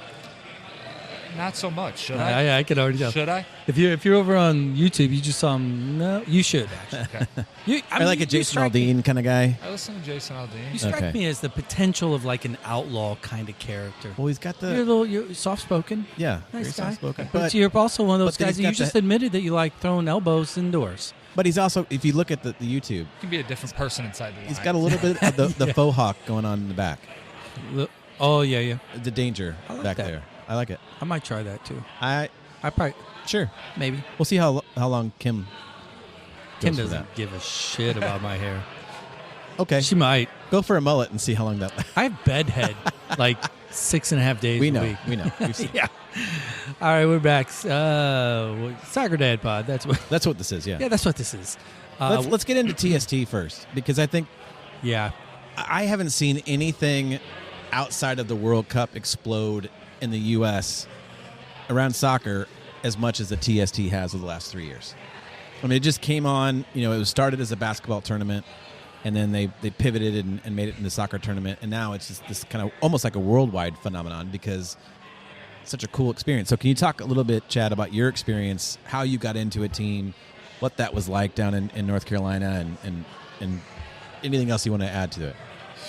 Not so much. Should I? I could already tell. Should I? If you're over on YouTube, you just saw him. No, you should actually. Okay. I like a Jason Aldean kind of guy. I listen to Jason You Aldean. strike Okay. me as the potential of like an outlaw kind of character. Well, he's got the You're soft spoken. yeah, Nice very guy. soft-spoken. But you're also one of those but then guys he's that you got just the- admitted that you like throwing elbows indoors. But he's also, if you look at the YouTube, You can be a different person inside the line. he's got a little bit of the faux hawk going on in the back. Oh yeah. The danger I like back that. there. I like it. I might try that too. I probably sure. maybe. We'll see how long Kim. Kim goes for doesn't that. give a shit about my hair. Okay, She might. go for a mullet and see how long that. I have bedhead like 6.5 days we a know. week. We know. We've seen. Yeah. All right, we're back. Soccer Dad Pod. That's what. That's what this is. Yeah. Yeah, that's what this is. Let's get into TST first, because I think Yeah. I haven't seen anything outside of the World Cup explode in the U.S. around soccer as much as the TST has over the last 3 years. I mean, it just came on. You know, it was started as a basketball tournament, and then they pivoted and made it into a soccer tournament, and now it's just this kind of almost like a worldwide phenomenon because it's such a cool experience. So can you talk a little bit, Chad, about your experience, how you got into a team, what that was like down in North Carolina, and anything else you want to add to it?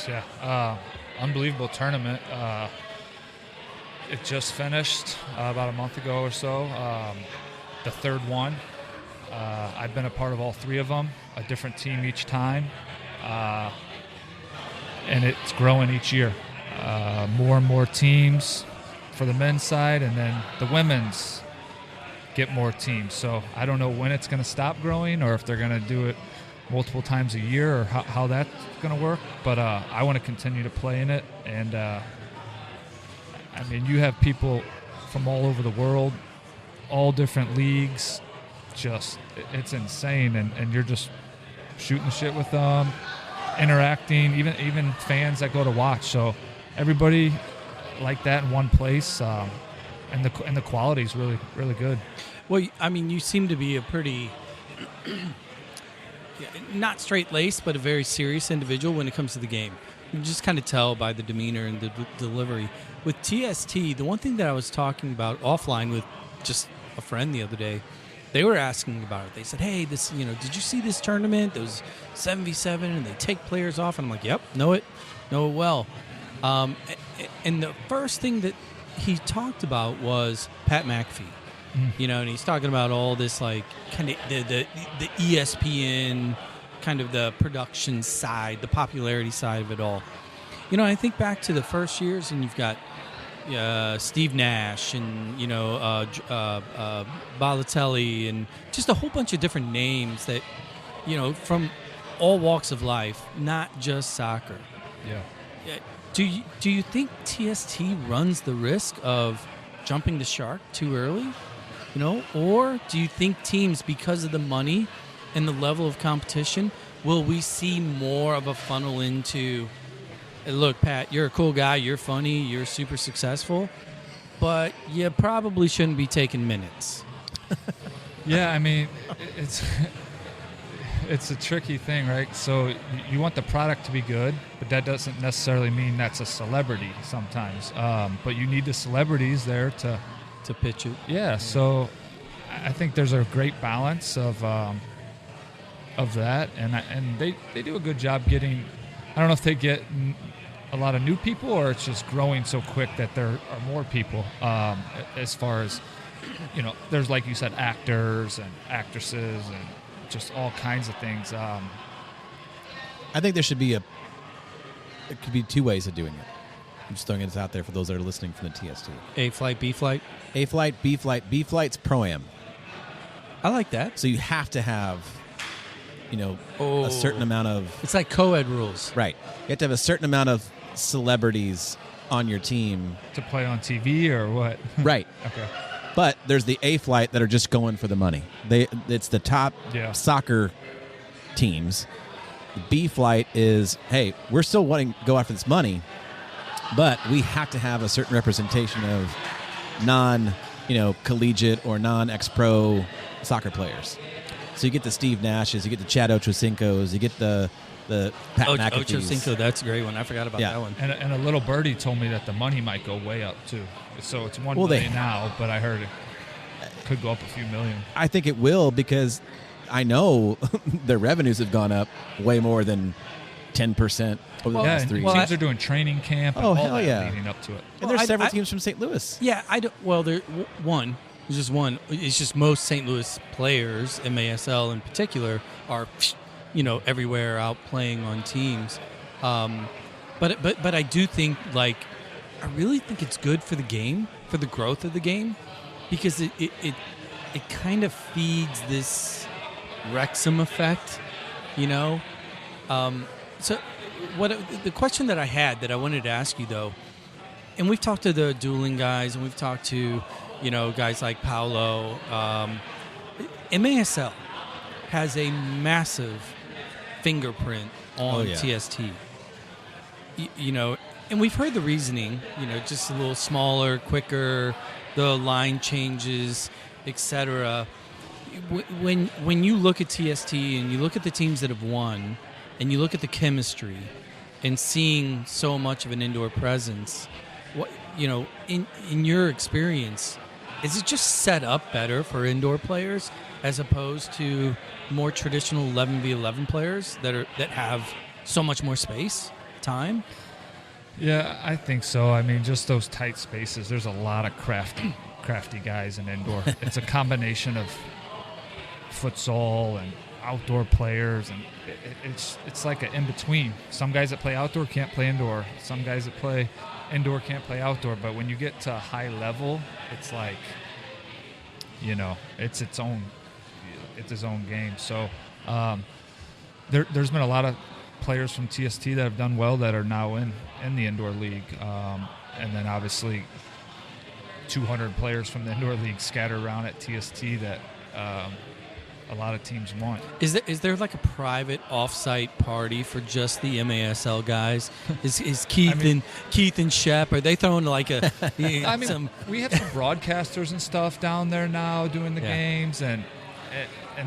Yeah. Unbelievable tournament. It just finished about a month ago or so. The third one. I've been a part of all three of them, a different team each time. And it's growing each year. More and more teams for the men's side, and then the women's get more teams. So I don't know when it's going to stop growing or if they're going to do it multiple times a year or how that's going to work. But I want to continue to play in it. And, I I mean, you have people from all over the world, all different leagues. Just, it's insane, and you're just shooting the shit with them, interacting, even fans that go to watch. So everybody like that in one place, and the quality is really, really good. Well, I mean, you seem to be a pretty not straight-laced, but a very serious individual when it comes to the game. You can just kind of tell by the demeanor and the delivery. With TST, the one thing that I was talking about offline with just a friend the other day, they were asking about it. They said, hey, this, did you see this tournament? It was 7v7, and they take players off. And I'm like, yep, know it well. And the first thing that he talked about was Pat McAfee. And he's talking about all this, like, kind of the ESPN, kind of the production side, the popularity side of it all. I think back to the first years, and you've got Steve Nash and Balotelli and just a whole bunch of different names that from all walks of life, not just soccer. Yeah. Do you think TST runs the risk of jumping the shark too early? Or do you think teams, because of the money and the level of competition, will we see more of a funnel into, look, Pat, you're a cool guy, you're funny, you're super successful, but you probably shouldn't be taking minutes? Yeah, I mean, it's a tricky thing, right? So you want the product to be good, but that doesn't necessarily mean that's a celebrity sometimes. But you need the celebrities there to pitch it. Yeah, so I think there's a great balance of that, and they do a good job getting. I don't know if they get a lot of new people, or it's just growing so quick that there are more people. As far as there's, like you said, actors and actresses and just all kinds of things. I think there should be it could be two ways of doing it. I'm just throwing it out there for those that are listening from the TST. A flight, B flight? A flight, B flight. B flight's Pro-Am. I like that. So you have to have, a certain amount of... It's like co-ed rules. Right. You have to have a certain amount of celebrities on your team. To play on TV or what? Right. Okay. But there's the A flight that are just going for the money. It's the top soccer teams. The B flight is, hey, we're still wanting to go after this money, but we have to have a certain representation of collegiate or non-ex-pro soccer players. So you get the Steve Nashes, you get the Chad Ochocinco's, you get the Pat McAfee's. Ochocinco, that's a great one. I forgot about that one. And a little birdie told me that the money might go way up too. So it's $1 million now, but I heard it could go up a few million. I think it will, because I know their revenues have gone up way more than 10% over the last 3 years. Teams are doing training camp and all hell that yeah. leading up to it. And there's several teams from St. Louis. Yeah, I don't. Well, there's just one. It's just most St. Louis players, MASL in particular, are everywhere out playing on teams. But I do think, I really think it's good for the game, for the growth of the game, because it kind of feeds this Wrexham effect, So the question that I had that I wanted to ask you, though, and we've talked to the dueling guys, and we've talked to guys like Paolo. MASL has a massive fingerprint on TST. And we've heard the reasoning. Just a little smaller, quicker, the line changes, etc. When you look at TST and you look at the teams that have won, and you look at the chemistry, and seeing so much of an indoor presence, in your experience, is it just set up better for indoor players as opposed to more traditional 11v11 players that have so much more space, time? Yeah, I think so. I mean, just those tight spaces. There's a lot of crafty guys in indoor. It's a combination of futsal and outdoor players, and it's like an in-between. Some guys that play outdoor can't play indoor. Some guys that play indoor can't play outdoor. But when you get to a high level, it's like, it's its own game. So there's been a lot of players from TST that have done well that are now in the indoor league. And then obviously 200 players from the indoor league scattered around at TST that a lot of teams want. Is there like a private off-site party for just the MASL guys? Is Keith and Shep, are they throwing like a? I mean, we have some broadcasters and stuff down there now doing the games, and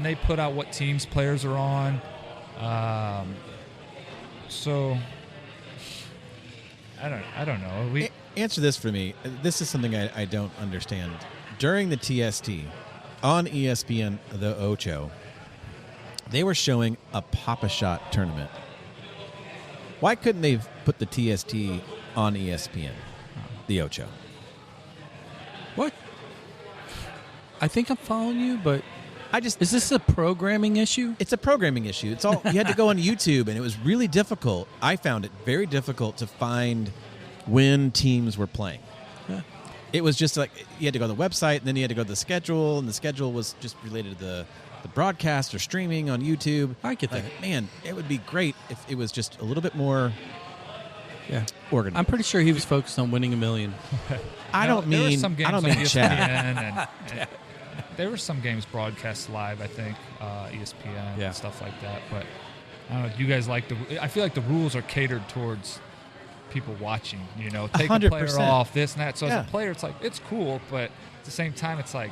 they put out what teams players are on. So I don't know. Answer this for me. This is something I don't understand. During the TST on ESPN, the Ocho, they were showing a Pop-A-Shot tournament. Why couldn't they put the TST on ESPN, the Ocho? What? I think I'm following you, but is this a programming issue? It's a programming issue. It's all you had to go on YouTube, and it was really difficult. I found it very difficult to find when teams were playing. Yeah. It was just like you had to go to the website, and then you had to go to the schedule, and the schedule was just related to the broadcast or streaming on YouTube. I get that. Man, it would be great if it was just a little bit more organized. I'm pretty sure he was focused on winning $1 million. I don't mean Chad. And there were some games broadcast live, I think, ESPN and stuff like that. But I don't know. Do you guys like I feel like the rules are catered towards people watching. You know, take 100%. A player off, this and that. So as a player, it's like it's cool, but at the same time, it's like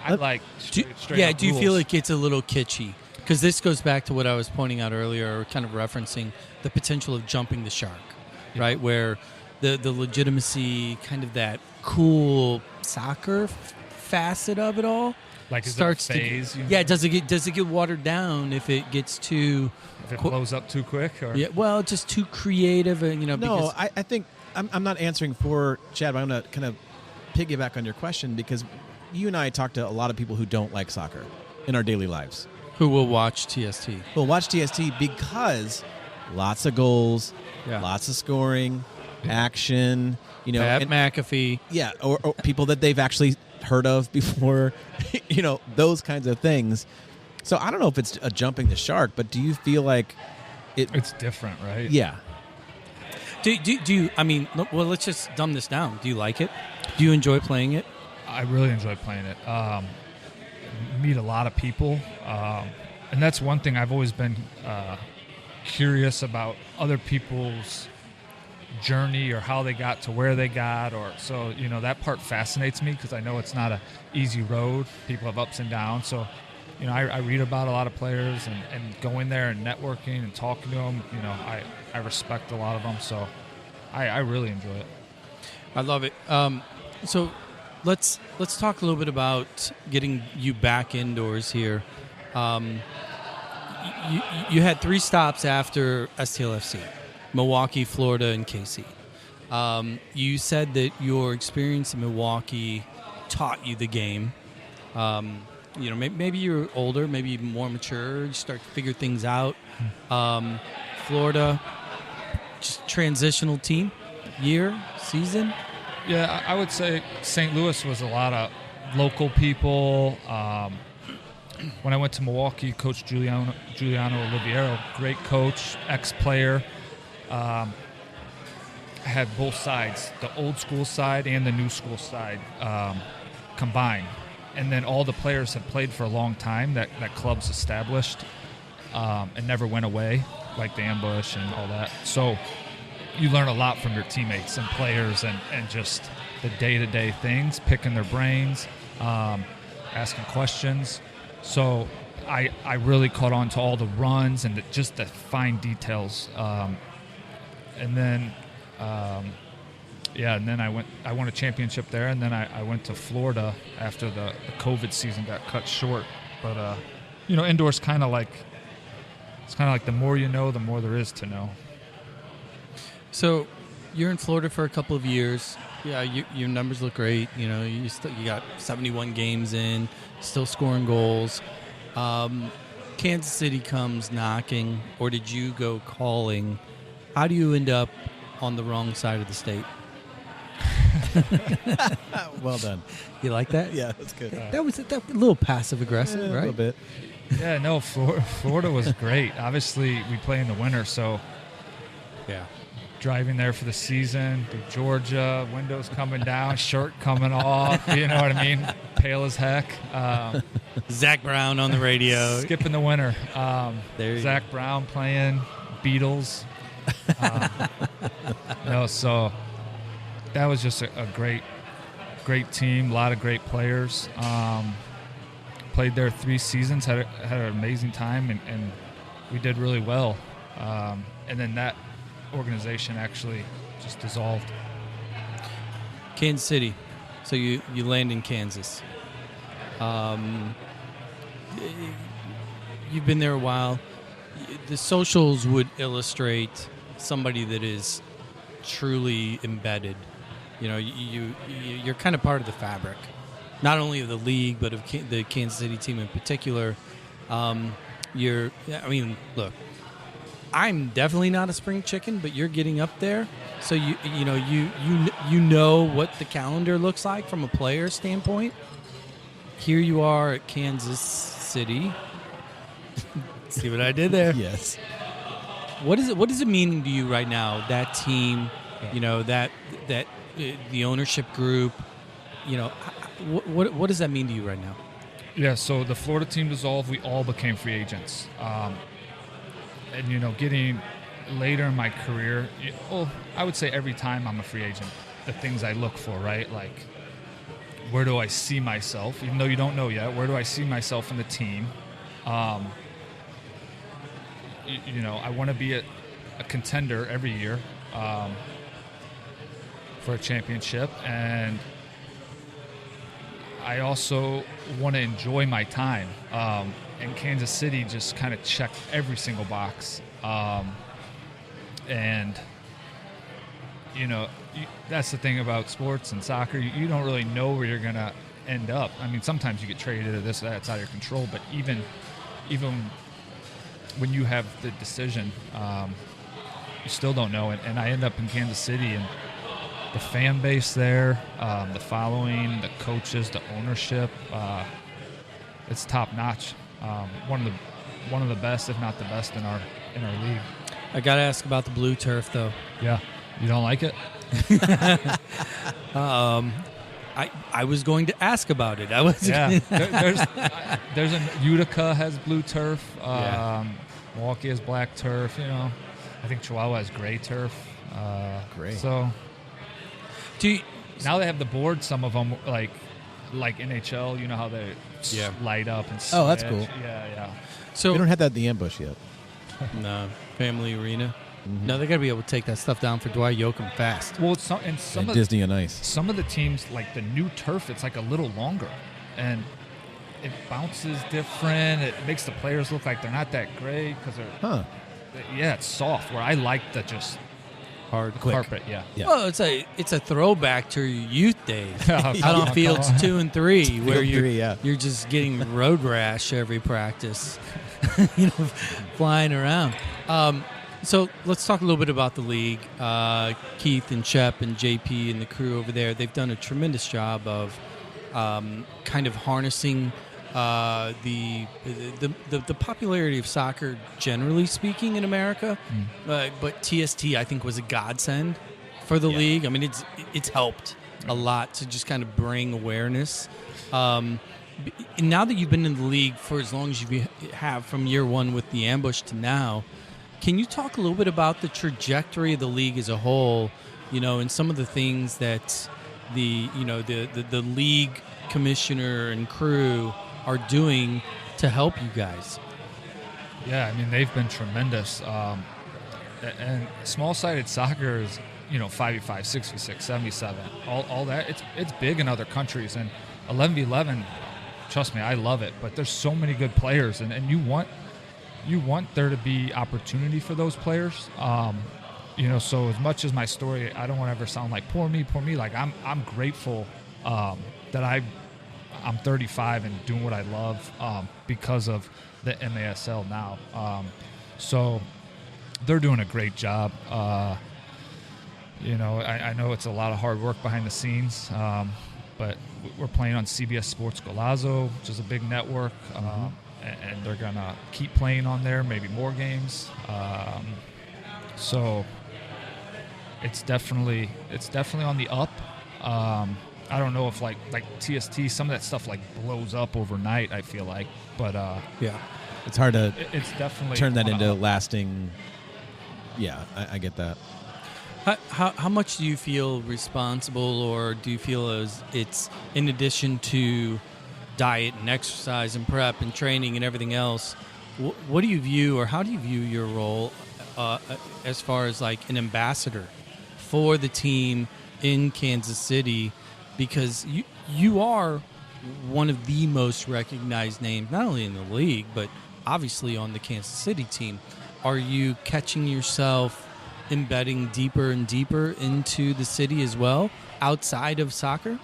I like straight up do you rules. feel it gets a little kitschy? Because this goes back to what I was pointing out earlier, or kind of referencing the potential of jumping the shark, right? Where the legitimacy, kind of that cool soccer facet of it all, like starts is it a phase, to does it get watered down if it gets too if it blows up too quick, or just too creative, and no, I think I'm not answering for Chad, but I'm going to kind of piggyback on your question, because you and I talk to a lot of people who don't like soccer in our daily lives, who will watch TST. Will watch TST because lots of goals, lots of scoring, action, Pat McAfee, or people that they've actually heard of before, those kinds of things. So I don't know if it's a jumping the shark, but do you feel like it's different, right? Yeah. Do you? I mean, well, let's just dumb this down. Do you like it? Do you enjoy playing it? I really enjoy playing it. Meet a lot of people, and that's one thing I've always been curious about, other people's journey or how they got to where they got, or so that part fascinates me, because I know it's not an easy road. People have ups and downs, so I read about a lot of players, and going there and networking and talking to them. I respect a lot of them, so I really enjoy it. I love it. So let's talk a little bit about getting you back indoors here. You had 3 stops after STLFC: Milwaukee, Florida, and KC. You said that your experience in Milwaukee taught you the game. Maybe you're older, maybe more mature, you start to figure things out. Florida, just transitional team, season? Yeah, I would say St. Louis was a lot of local people. When I went to Milwaukee, Coach Giuliano Oliviero, great coach, ex-player, had both sides, the old school side and the new school side combined. And then all the players had played for a long time, that club's established, and never went away, like the ambush and all that. So you learn a lot from your teammates and players, and just the day-to-day things, picking their brains, asking questions. So I really caught on to all the runs and just the fine details. And then I won a championship there, and then I went to Florida after the COVID season got cut short. But indoors kind of like the more you know, the more there is to know. So you're in Florida for a couple of years. Yeah, your numbers look great. You got 71 games in, still scoring goals. Kansas City comes knocking, or did you go calling? How do you end up on the wrong side of the state? Well done. You like that? Yeah, that's good. That was a little passive aggressive, right? A little bit. Yeah, no, Florida was great. Obviously, we play in the winter, so yeah. driving there for the season through Georgia, windows coming down, shirt coming off, you know what I mean? Pale as heck. Zach Brown on the radio. Skipping the winter. Zach go. Brown playing Beatles. So that was just a great team, a lot of great players. Played there 3 seasons, had an amazing time, and we did really well. And then that organization actually just dissolved. Kansas City. So you land in Kansas. You've been there a while. The socials would illustrate somebody that is truly embedded. You're kind of part of the fabric, not only of the league but of the Kansas City team in particular. Look, I'm definitely not a spring chicken, but you're getting up there, so you know what the calendar looks like from a player standpoint. Here you are at Kansas City. See what I did there? Yes. What is it meaning to you right now? That team, that the ownership group, what does that mean to you right now? Yeah. So the Florida team dissolved. We all became free agents. And getting later in my career, I would say every time I'm a free agent, the things I look for, right? Like, where do I see myself? Even though you don't know yet, where do I see myself in the team? I want to be a contender every year for a championship, and I also want to enjoy my time. And Kansas City just kind of checked every single box. That's the thing about sports and soccer. You don't really know where you're going to end up. I mean, sometimes you get traded or this or that. It's out of your control. But even when you have the decision, you still don't know. And I end up in Kansas City, and the fan base there, the following, the coaches, the ownership, it's top notch. One of the best, if not the best, in our league. I got to ask about the blue turf, though. Yeah, you don't like it? I was going to ask about it. I was. Yeah. There's Utica has blue turf. Milwaukee has black turf. I think Chihuahua has gray turf. Great. So, now they have the board. Some of them like NHL. You know how they light up and switch. Oh, that's cool. Yeah. So we don't have that at the Ambush yet. No, Family Arena. Mm-hmm. No, they got to be able to take that stuff down for Dwight Yoakam fast. Well, some of Disney and Ice. Some of the teams, like the new turf, it's like a little longer, and it bounces different. It makes the players look like they're not that great because they're. Yeah, it's soft. Where I like the just hard carpet. Yeah. Well, it's a throwback to your youth days out on fields 2 and 3, where you're just getting road rash every practice, flying around. So let's talk a little bit about the league. Keith and Shep and JP and the crew over there, they've done a tremendous job of kind of harnessing the popularity of soccer, generally speaking, in America. But TST, I think, was a godsend for the league. I mean, it's helped a lot to just kind of bring awareness. And now that you've been in the league for as long as you have, from year one with the Ambush to now, can you talk a little bit about the trajectory of the league as a whole, and some of the things that the league commissioner and crew are doing to help you guys? Yeah, I mean, they've been tremendous. And small-sided soccer is, 5v5, 6v6, 7v7, all that. It's big in other countries. And 11v11, trust me, I love it. But there's so many good players, and you want there to be opportunity for those players. So as much as my story, I don't want to ever sound like poor me. Like I'm grateful that I'm 35 and doing what I love because of the MASL now. So they're doing a great job. I know it's a lot of hard work behind the scenes, but we're playing on CBS Sports Golazo, which is a big network. And they're going to keep playing on there, maybe more games. So it's definitely on the up. I don't know if like TST, some of that stuff like blows up overnight, I feel like, but yeah, it's hard to it's definitely turn that into lasting. Yeah, I get that. How much do you feel responsible, or do you feel as it's in addition to diet and exercise and prep and training and everything else? What do you view, or how do you view your role as far as like an ambassador for the team in Kansas City? Because you are one of the most recognized names, not only in the league, but obviously on the Kansas City team. Are you catching yourself embedding deeper and deeper into the city as well, outside of soccer?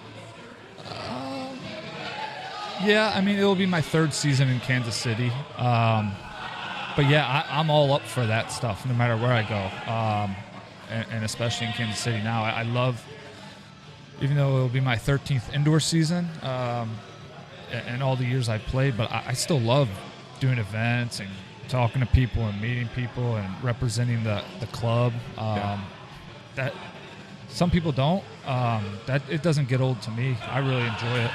Yeah, I mean, it will be my third season in Kansas City. But yeah, I'm all up for that stuff no matter where I go, and especially in Kansas City now. I love, even though it will be my 13th indoor season and all the years I've played, but I still love doing events and talking to people and meeting people and representing the club. That some people don't. That it doesn't get old to me. I really enjoy it.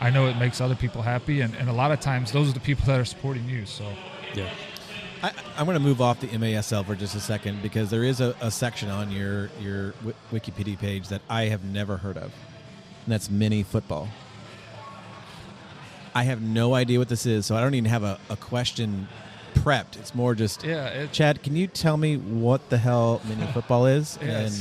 I know it makes other people happy, and a lot of times those are the people that are supporting you. So yeah. I'm going to move off the MASL for just a second, because there is a section on your Wikipedia page that I have never heard of, and that's mini football. I have no idea what this is, so I don't even have a question prepped. It's more just, Chad, can you tell me what the hell mini football is? Yeah, and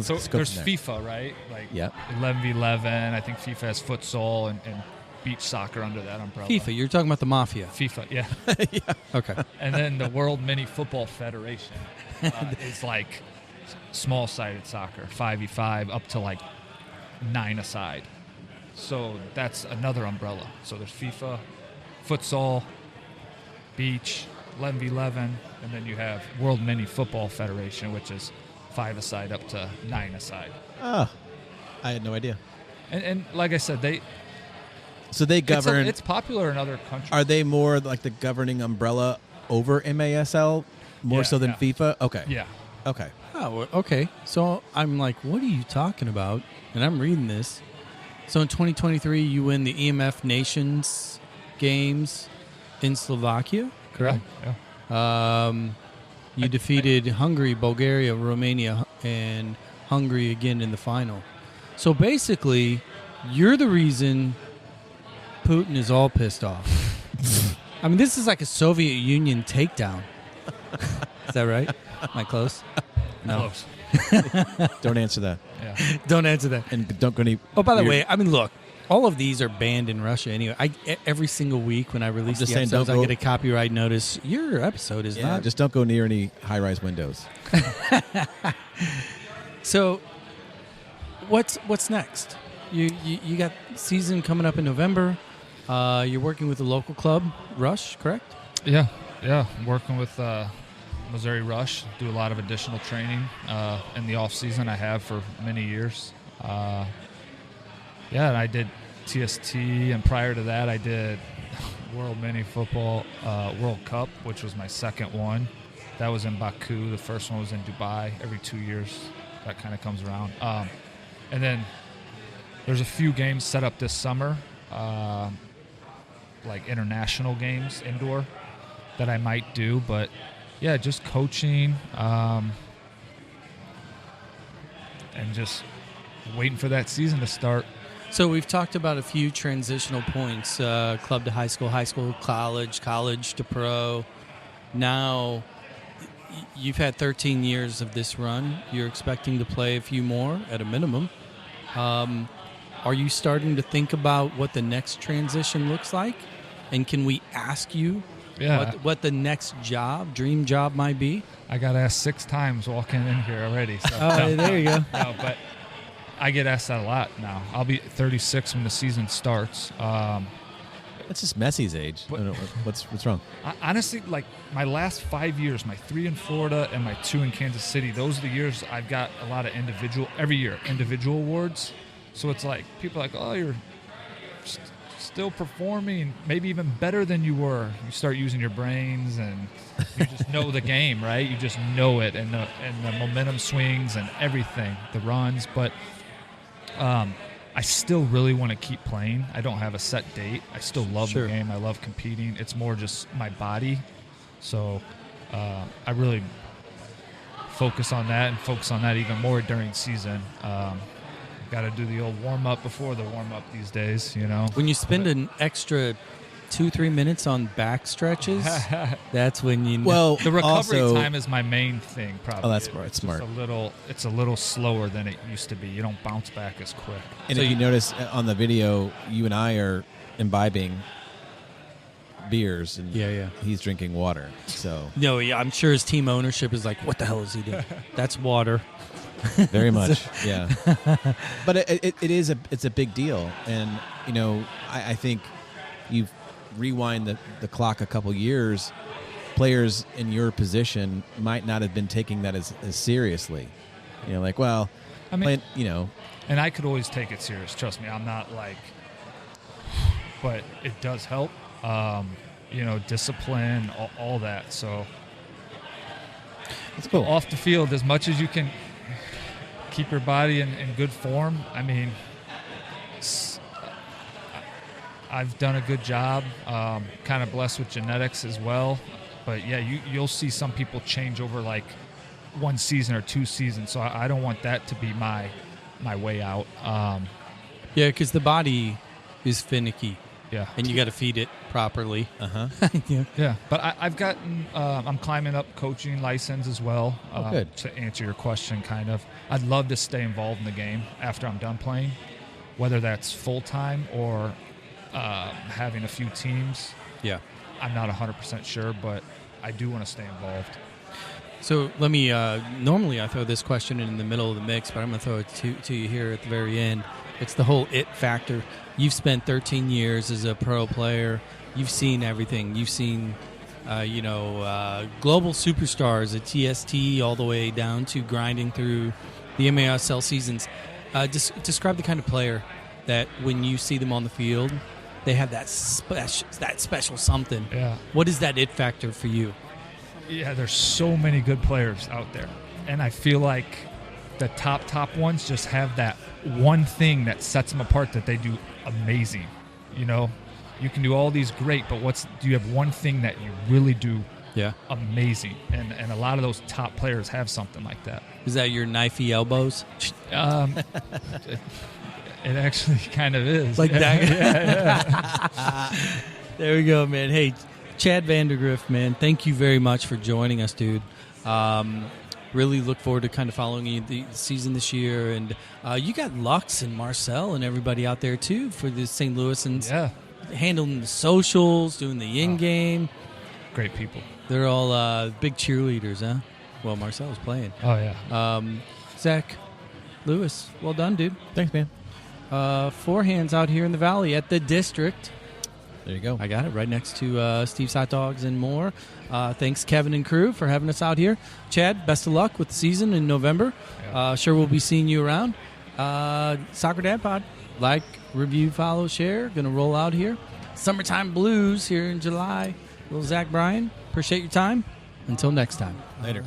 so there's there. FIFA, right? Like 11v11. I think FIFA has futsal and beach soccer under that umbrella. FIFA, you're talking about the Mafia. FIFA, yeah. Yeah. Okay. And then the World Mini Football Federation is like small-sided soccer, 5v5, up to like 9 aside. So that's another umbrella. So there's FIFA, futsal, beach, 11v11, and then you have World Mini Football Federation, which is 5 aside up to 9 aside. Oh, I had no idea. And like I said, they govern. It's popular in other countries. Are they more like the governing umbrella over MASL, more so than FIFA? Okay. Yeah. Okay. Oh, okay. So I'm like, what are you talking about? And I'm reading this. So in 2023, you win the EMF Nations Games in Slovakia, correct? Yeah. You defeated Hungary, Bulgaria, Romania, and Hungary again in the final. So basically, you're the reason Putin is all pissed off. I mean, this is like a Soviet Union takedown. Is that right? Am I close? No. Close. Don't answer that. Yeah. Don't answer that. And don't go any. Oh, by the way, I mean, look, all of these are banned in Russia anyway. Every single week when I release the episodes, I get a copyright notice. Your episode is not. Just don't go near any high-rise windows. So, what's next? You got season coming up in November. You're working with the local club, Rush, correct? Yeah. I'm working with Missouri Rush. Do a lot of additional training in the off season. I have for many years. And I did TST, and prior to that, I did World Mini Football World Cup, which was my second one. That was in Baku. The first one was in Dubai. Every 2 years, that kind of comes around. And then there's a few games set up this summer, like international games, indoor, that I might do. But, yeah, just coaching and just waiting for that season to start. So we've talked about a few transitional points, club to high school, college to pro. Now, you've had 13 years of this run. You're expecting to play a few more at a minimum. Are you starting to think about what the next transition looks like? And can we ask you what the next dream job might be? I got asked 6 times walking in here already. So there you go. No, but I get asked that a lot now. I'll be 36 when the season starts. That's just Messi's age. What's wrong? Honestly, like my last 5 years, my 3 in Florida and my 2 in Kansas City, those are the years I've got a lot of individual awards. So it's like, people are like, oh, you're still performing, maybe even better than you were. You start using your brains, and you just know the game, right? You just know it, and the momentum swings and everything, the runs. But I still really want to keep playing. I don't have a set date. I still love the game. I love competing. It's more just my body. So I really focus on that, and focus on that even more during season. Got to do the old warm-up before the warm-up these days, you know. When you spend an extra 2-3 minutes on back stretches, that's when you know. Well, the recovery also, time is my main thing, probably. Oh, that's smart. It's smart. It's a little slower than it used to be. You don't bounce back as quick. And if you notice on the video, you and I are imbibing beers, and he's drinking water. So no, yeah, I'm sure his team ownership is like, what the hell is he doing? That's water. Very much, yeah. But it's a big deal, and you know, I think you rewind the clock a couple years. Players in your position might not have been taking that as seriously. You know, like, well, I mean, you know, and I could always take it serious. Trust me, I'm not like, but it does help. You know, discipline, all that. So it's cool. Off the field, as much as you can keep your body in good form. I mean, I've done a good job. Kind of blessed with genetics as well. But yeah, you'll see some people change over like 1 season or 2 seasons. So I don't want that to be my way out. Yeah, because the body is finicky. Yeah, and you got to feed it properly. Yeah. But I've gotten. I'm climbing up coaching license as well. Good. To answer your question, kind of. I'd love to stay involved in the game after I'm done playing, whether that's full time or having a few teams. Yeah, I'm not 100% sure, but I do want to stay involved. So let me. Normally, I throw this question in the middle of the mix, but I'm going to throw it to you here at the very end. It's the whole it factor. You've spent 13 years as a pro player. You've seen everything. You've seen, global superstars at TST all the way down to grinding through the MASL seasons. Describe the kind of player that when you see them on the field, they have that special something. Yeah. What is that it factor for you? Yeah, there's so many good players out there, and I feel like the top ones just have that one thing that sets them apart that they do amazing. You know, you can do all these great, but do you have one thing that you really do amazing? And a lot of those top players have something like that. Is that your knifey elbows? It actually kind of is. Like that? Yeah. There we go, man. Hey, Chad Vandegriffe, man, thank you very much for joining us, dude. Really look forward to kind of following you the season this year. And you got Lux and Marcel and everybody out there, too, for the St. Louisans. Yeah. Handling the socials, doing the in-game. Great people. They're all big cheerleaders, huh? Well, Marcel's playing. Oh, yeah. Zach, Lewis, well done, dude. Thanks, man. 4 Hands out here in the Valley at the District. There you go. I got it right next to Steve's Hot Dogs and more. Thanks, Kevin and crew, for having us out here. Chad, best of luck with the season in November. Yeah. Sure we'll be seeing you around. Soccer Dad Pod. Like, review, follow, share. Going to roll out here. Summertime Blues here in July. Little Zach Bryan. Appreciate your time. Until next time. Later.